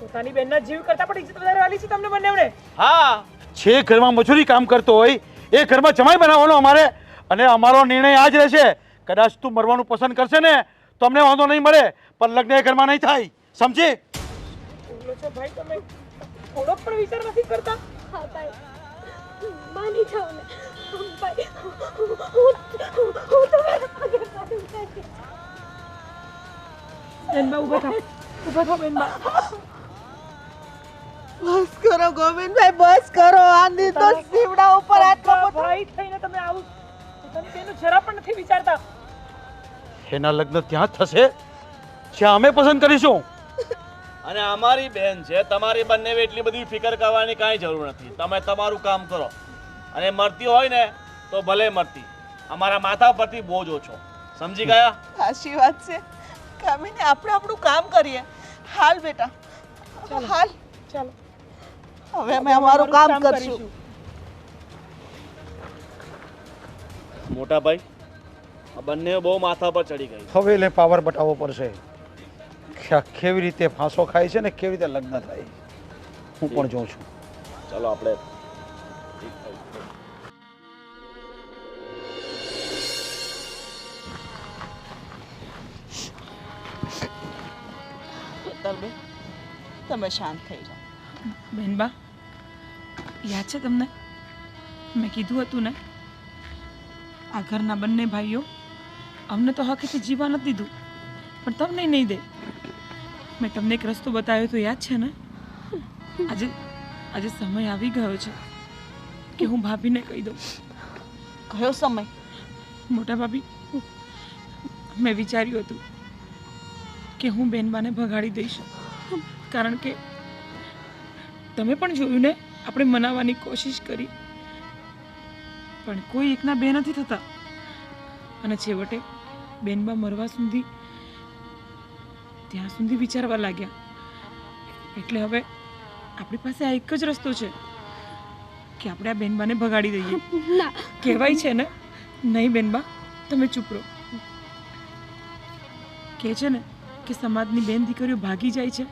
પોતાની બહેનના જીવ કરતા પણ ઇજ્જત વધારે વાલી છે તમને બંનેવને. હા, જે ઘરમાં મજૂરી કામ કરતો હોય એ ઘરમાં જમાઈ બનાવવાનો અમારે, અને અમારો નિર્ણય આ જ રહેશે. કદાચ તું મરવાનું પસંદ કરશે ને તો અમને વાંધો નહીં મળે, પણ લગ્ન એ ઘરમાં નહીં થાય. સમજી? બોલો છો ભાઈ તમે? થોડો પણ વિચાર નથી કરતા? હા ભાઈ, માની જાઓ ને ભાઈ. હું તમારા પગે પડું છું. બેનબા ઊભા થાઓ, ઊભા થાઓ બેનબા. બસ કરો ગોવિંદભાઈ, બસ કરો. આંધી તો સીવડા ઉપર આટલો બધો. ભાઈ થઈને તમે આવું પોતાની બેનનું જરા પણ નથી વિચારતા. એના લગ્ન ત્યાં જ થશે જ્યાં અમે પસંદ કરીશું. અને અમારી બહેન છે, તમારી બંને એટલી બધી ફિકર કરવાની કાંઈ જરૂર નથી. તમે તમારું કામ કરો, અને મરતી હોય ને તો ભલે મરતી, અમારા માથા પરથી બોજ ઓછો. સમજી ગયા? સાચી વાત છે. કામિની આપણે આપણું કામ કરીએ. હાલ બેટા હાલ. ચાલો હવે અમે અમારું કામ કરશું. મોટા ભાઈ, આ બંને બહુ માથા પર ચડી ગઈ. હવે એટલે પાવર બતાવવો પડશે કે આ કેવી રીતે ફાંસો ખાય છે ને કેવી રીતે લગ્ન થાય. હું પણ જોઉં છું. ચાલો આપણે હેતલબેન તમે શાંત થઈ જાઓ. બેનબા યાદ છે તમને મેં કીધું હતું ને આ ઘરના બંને ભાઈઓ અમને તો હકેથી જીવા નથી દીધું પણ તમને નહીં દે. મેં તમને એક રસ્તો બતાવ્યો તો યાદ છે ને? આજે સમય આવી ગયો છે કે હું ભાભીને કહી દઉં. કયો સમય? મોટા ભાભી, મેં વિચાર્યું હતું કે હું બેનબાને ભગાડી દઈશ, કારણ કે તમે પણ જોયું ને આપણે મનાવવાની કોશિશ કરી પણ કોઈ એકના બે નથી થતા, અને છેવટે બેનબા મરવા સુધી ત્યાં સુધી વિચારવા લાગ્યા. એટલે હવે આપણી પાસે આ એક જ રસ્તો છે કે આપણે આ બેનબાને ભગાડી દઈએ. ના, કહેવાય છે ને, નહીં બેનબા તમે ચૂપ રહો. કહે છે ને કે સમાજની બેન દીકરીઓ ભાગી જાય છે,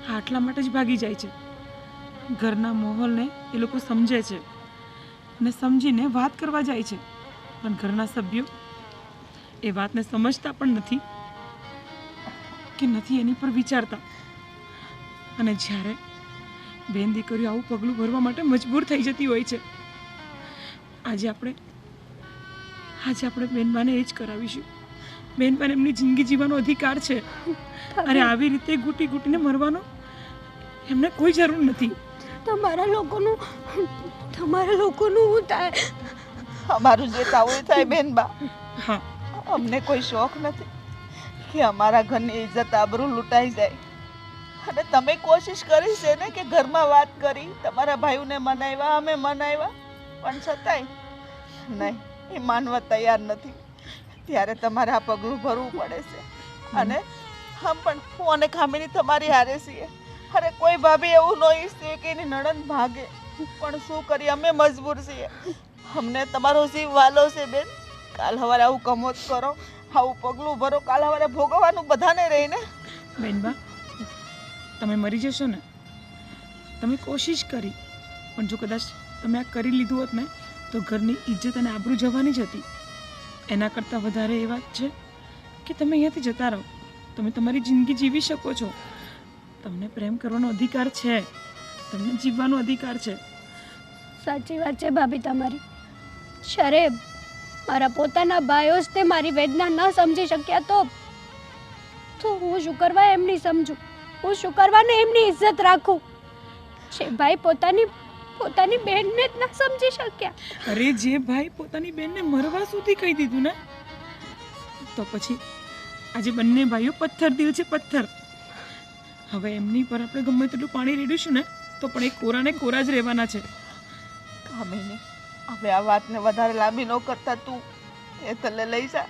હા આટલા માટે જ ભાગી જાય છે. ઘરના માહોલને એ લોકો સમજે છે અને સમજીને વાત કરવા જાય છે, પણ ઘરના સભ્યો એ વાતને સમજતા પણ નથી કે નથી એની પર વિચારતા. અને જ્યારે બેન દીકરીઓ આવું પગલું ભરવા માટે મજબૂર થઈ જતી હોય છે, આજે આપણે બેનબાને એ જ કરાવીશું. બેનબાને એમની જિંદગી જીવવાનો અધિકાર છે, અને આવી રીતે ઘૂંટી ઘૂંટીને મરવાનો એમને કોઈ જરૂર નથી. તમારા લોકોનું શું થાય? અમારું જે થવું થાય બેનબા. હા, અમને કોઈ શોખ નથી કે અમારા ઘરની ઇજ્જત આબરૂ લૂંટાઈ જાય. અને તમે કોશિશ કરી છે ને કે ઘરમાં વાત કરી, તમારા ભાઈઓને મનાવ્યા, અમે મનાવ્યા, પણ છતાંય નહીં, એ માનવા તૈયાર નથી. ત્યારે તમારે આ પગલું ભરવું પડે છે. અને હમ પણ હું અને ખામીની તમારી હારે છીએ. અરે કોઈ ભાભી એવું ન ઈચ્છે કે એની નણંદ ભાગે, પણ શું કરીએ, અમે મજબૂર છીએ. અમને તમારો જીવ વાલો છે બેન. કાલ સવારે આવું કમોત કરો, આવું પગલું ભરો, કાલ સવારે ભોગવવાનું બધાને રહીને. બેનબા, તમે મરી જશો ને? તમે કોશિશ કરી, પણ જો કદાચ તમે આ કરી લીધું હોત ને તો ઘરની ઇજ્જત અને આબરૂ જવાની જ હતી. એના કરતાં વધારે એ વાત છે કે તમે અહીંયાથી જતા રહો. તમે તમારી જિંદગી જીવી શકો છો. તમને પ્રેમ કરવાનો અધિકાર છે, તમને જીવવાનો અધિકાર છે. સાચી વાત છે ભાભી તમારી. જ્યારે મારા પોતાના ભાઈઓ જ તે મારી વેદના ન સમજી શક્યા તો હું શું કરવા એમની સમજું? હું શું કરવાને એમની ઇજ્જત રાખું? જે ભાઈ પોતાની બહેનને જ ન સમજી શક્યા. અરે જે ભાઈ પોતાની બેનને મરવા સુધી કહી દીધું ને, તો પછી આજે બંને ભાઈઓ પથ્થર દિલ છે, પથ્થર. હવે એમની પર આપણે ગમે તેટલું પાણી રેડીશું ને તો પણ એ કોરાને કોરા જ રહેવાના છે. કામિની, હવે આ વાતને વધારે લાંબી ન કરતા તું એ તલે લઈ જા.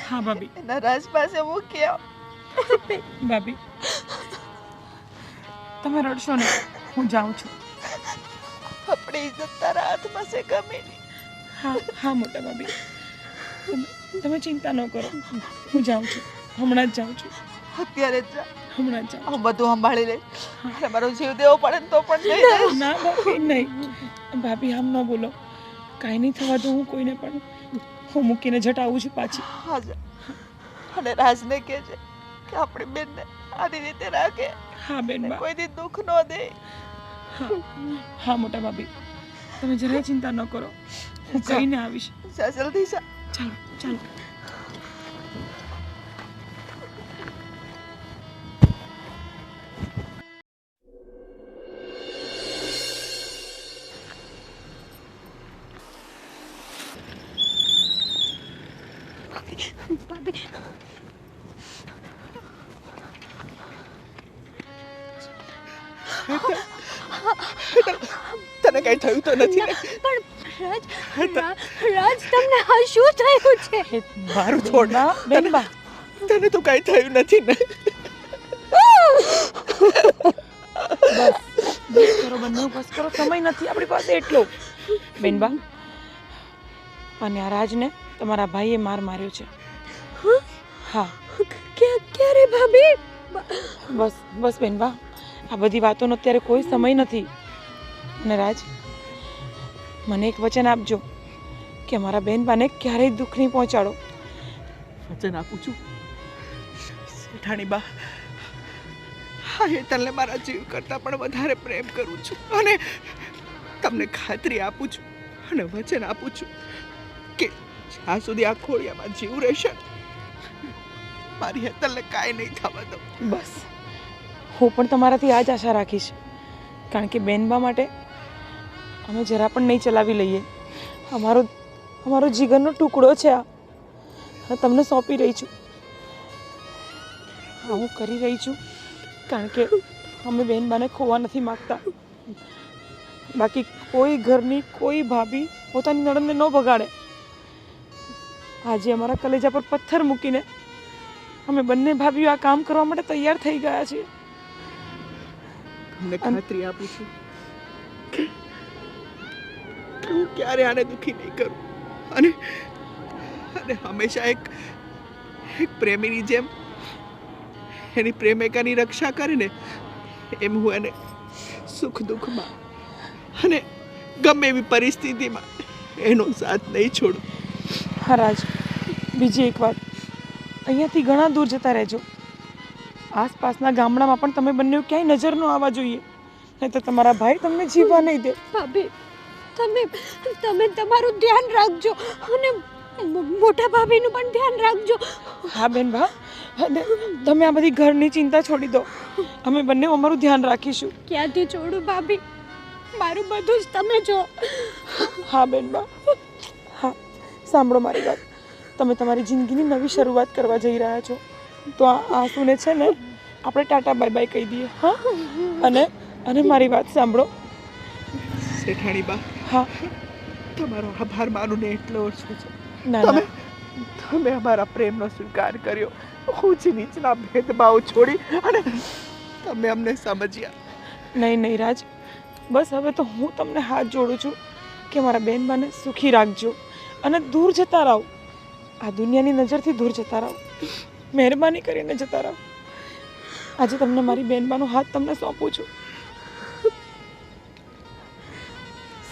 હા ભાભી. એના રાજ પાસે મૂકી આવ. ભાભી, તમે રડશો ને, હું જાઉં છું. આપણી ઇજ્જત તારા હાથમાં છે કામિની. હા હા મોટા ભાભી, તમે ચિંતા ન કરો, હું જાઉં છું, હમણાં જ જાઉં છું, અત્યારે જ જા. હમણાં જ જાઉં હું બધું સંભાળી લઈશ. મારો જીવ દેવો પડે ને તો પણ નહીં દઈશ. છું. ના ભાભી નહીં, ભાભી આમ ન બોલો. કાંઈ નહીં થવા દઉં હું કોઈને પણ. હું મૂકીને જટ આવું છું પાછી. હા જા. અને રાજને કહેજે કે આપણી બેનને આની રીતે રાખે. હા બેનબા. કોઈ દી દુઃખ ન દે. હા હા મોટા ભાભી, તમે જરાય ચિંતા ન કરો, હું કહીને આવીશ. જા જલ્દી જા. ચાલો ચાલો. ભાભી તને કઈ થયું તો નથી ને? પણ રાજ તમને આ શું થયું છે? મારું થોડા બેનબા, તને તો કઈ થયું નથી ને? બસ કરો બંને, બસ કરો, સમય નથી આપણી પાસે એટલો. બેનબા, અને આ રાજને તમારા ભાઈએ માર્યો છે. હા. ક્યારે ભાભી? બસ બસ બેનબા, આ બધી વાતોનો અત્યારે કોઈ સમય નથી. અને રાજ, મને એક વચન આપજો કે મારા બેનબાને ક્યારેય દુઃખ નહીં પહોંચાડો. વચન આપું છું શેઠાણી બા. હા, હેતલને મારા જીવ કરતાં પણ વધારે પ્રેમ કરું છું અને તમને ખાતરી આપું છું અને વચન આપું છું કે જ્યાં સુધી આ ખોડિયામાં જીવ રહેશે મારી હેતલને કાંઈ નહીં થવા દઉં. બસ, હું પણ તમારાથી આ જ આશા રાખીશ, કારણ કે બેનબા માટે અમે જરા પણ નહીં ચલાવી લઈએ. અમારો જીગરનો ટુકડો છે આ, તમને સોંપી રહી છું. હા, હું કરી રહી છું, કારણ કે અમે બેનબાને ખોવા નથી માગતા. બાકી કોઈ ઘરની કોઈ ભાભી પોતાની નણંદને ન બગાડે. આજે અમારા કલેજા પર પથ્થર મૂકીને અમે બંને ભાભીઓ આ કામ કરવા માટે તૈયાર થઈ ગયા છીએ. તમને ખાતરી આપું છું કે હું ક્યારે આને દુઃખી નહીં કરું અને હંમેશા એક પ્રેમીની જેમ એની પ્રેમિકાની રક્ષા કરીને એમ હું એને સુખ દુઃખમાં અને ગમે એવી પરિસ્થિતિમાં એનો સાથ નહીં છોડું. હા રાજ, બીજી એક વાત, અહીંયાથી ઘણા દૂર જતા રહેજો. આસપાસના ગામડામાં પણ તમે બંને ક્યાંય નજર ન આવવા જોઈએ, નહીં તો તમારા ભાઈ તમને જીવવા નહીં દે. ભાભી, તમે તમારું ધ્યાન રાખજો અને મોટા ભાભીનું પણ ધ્યાન રાખજો. હા બેન ભા, અને તમે આ બધી ઘરની ચિંતા છોડી દો, અમે બંને અમારું ધ્યાન રાખીશું. ક્યાંથી છોડું ભાભી? મારું બધું જ તમે જો. હા બેન બા, હા સાંભળો મારી વાત. તમે તમારી જિંદગીની નવી શરૂઆત કરવા જઈ રહ્યા છો, તો આ આંસુને છે ને આપણે ટાટા બાય બાય કહી દઈએ. હા, અને મારી વાત સાંભળો શેઠાણી બા. હા, તમારો આભાર માનું ને એટલો ઓછો છે. ના તમે અમારા પ્રેમનો સ્વીકાર કર્યો, ઊંચ નીચના ભેદભાવ છોડી અને તમે અમને સમજ્યા. નહીં નહીં રાજ, બસ હવે તો હું તમને હાથ જોડું છું કે મારા બેનબાને સુખી રાખજો અને દૂર જતા રહો. આ દુનિયાની નજરથી દૂર જતા રહો. મહેરબાની કરીને જતા રહો. આજે તમને મારી બેનબાનો હાથ તમને સોંપું છું.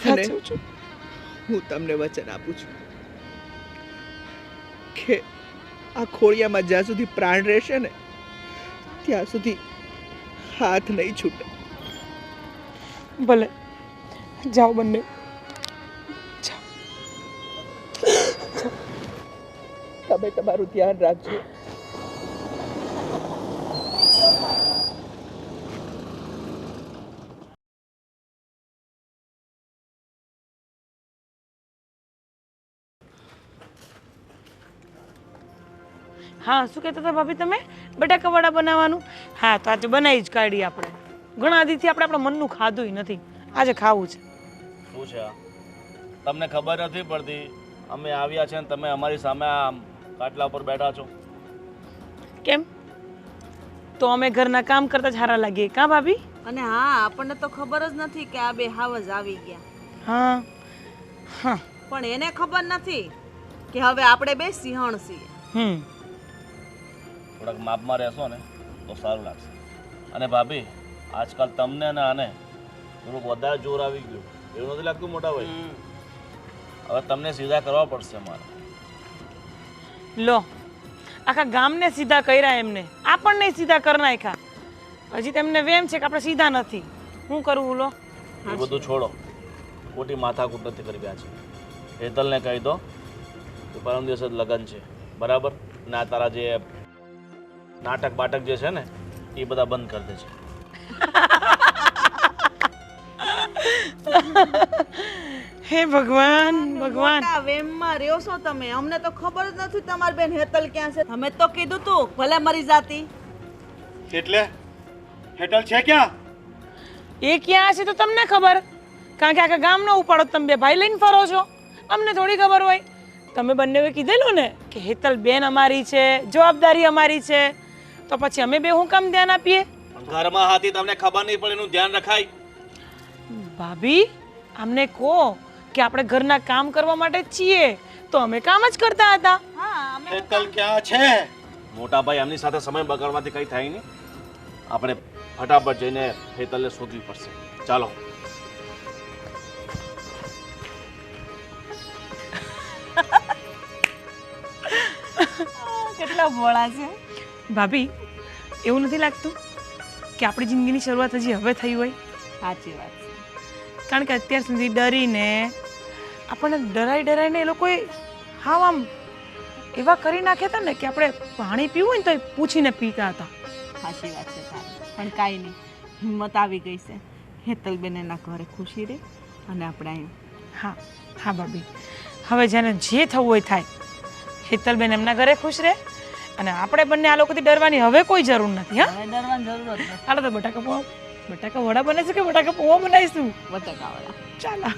સાચું છું. હું તમને વચન આપું છું કે આ ખોળિયામાં જ્યાં સુધી પ્રાણ રહેશે ને ત્યાં સુધી હાથ નહીં છૂટે. ભલે જાઓ બંને. તમે તમારું ધ્યાન રાખજો. હા, શું કહેતા હતા ભાભી તમે? બટાકા વડા બનાવવાનું? હા, તો આજે બનાવી જ કાઢીએ આપણે. ઘણા દીથી આપણે આપણા મનનું ખાધું નથી, આજે ખાવું છે. શું છે આ? તમને ખબર નથી પડતી અમે આવ્યા છે ને તમે અમારી સામે આ કાટલા ઉપર બેઠા છો. કેમ? તો અમે ઘરના કામ કરતા જ હારા લાગીએ કાં ભાભી? અને હા, આપણને તો ખબર જ નથી કે આ બે હાવજ આવી ગયા. હા હા. પણ એને ખબર નથી કે હવે આપણે બે સિંહણ છીએ. થોડાક માપમાં રહેશો ને તો સારું લાગશે. અને ભાભી, આજકાલ તમને ને આને થોડુંક વધારે જોર આવી ગયું એવું નથી લાગતું મોટા ભાઈ? હવે તમને સીધા કરવા પડશે મારે. લો, આખા ગામને સીધા કર્યા એમને, આપણને સીધા કરી નાખ્યા. હજી તેમને વેમ છે કે આપણે સીધા નથી. શું કરવું? લો, એ બધું છોડો, ખોટી માથાકૂટ નથી કરી રહ્યા છે. હેતલને કહી દો કે પરમ દિવસે જ લગ્ન છે, બરાબર? ને આ તારા જે નાટક બાટક જે છે ને એ બધા બંધ કરી દે છે. હે ભગવાન ભગવાન. મોટા વેમમાં રહ્યો છો તમે. અમને તો ખબર જ નથી તમારી બેન હેતલ ક્યાં છે. તમે તો કીધું તું ભલે મરી જાતી. એટલે હેટલ છે ક્યાં? એ ક્યાં હશે તો તમને ખબર, કારણ કે આખા ગામનો ઉપાડો તમે બે ભાઈ લઈને ફરો છો. અમને થોડી ખબર હોય. તમે બંનેએ કીધેલું ને કે હેતલ બેન અમારી છે, જવાબદારી અમારી છે, તો પછી અમે બે હું કામ ધ્યાન આપીએ? ઘરમાં હાથી તમને ખબર નહીં પડે એનું ધ્યાન રખાય. ભાભી, અમને કહો કે આપણે ઘરના કામ કરવા માટે જ છીએ, તો અમે કામ જ કરતા હતા. હેતલ ક્યાં છે? મોટા ભાઈ, એમની સાથે સમય બગાડવાથી કંઈ થાય નહીં. આપણે ફટાફટ જઈને હેતલને શોધવી પડશે. ચાલો. કેટલા ભોળા છે ભાભી, એવું નથી લાગતું કે આપણી જિંદગીની શરૂઆત હજી હવે થઈ હોય? સાચી વાત છે. કારણ કે અત્યાર સુધી ડરીને આપણને ડરાઈને એ લોકોએ હાવ આમ એવા કરી નાખ્યા હતા ને કે આપણે પાણી પીવું હોય ને તો એ પૂછીને પીતા હતા. સાચી વાત છે તારી. પણ કાંઈ નહીં, હિંમત આવી ગઈ છે. હેતલબેન એના ઘરે ખુશી રહે અને આપણે અહીં. હા હા ભાભી, હવે જેને જે થવું હોય થાય. હેતલબેન એમના ઘરે ખુશ રહે અને આપણે બંને આ લોકોથી ડરવાની હવે કોઈ જરૂર નથી. હા, હવે ડરવાની જરૂર જ નથી. હાલો તો બટાકા વડા બને છે કે બટાકા પૌવા બનાવીશું? બટાકાવાળા. ચાલો.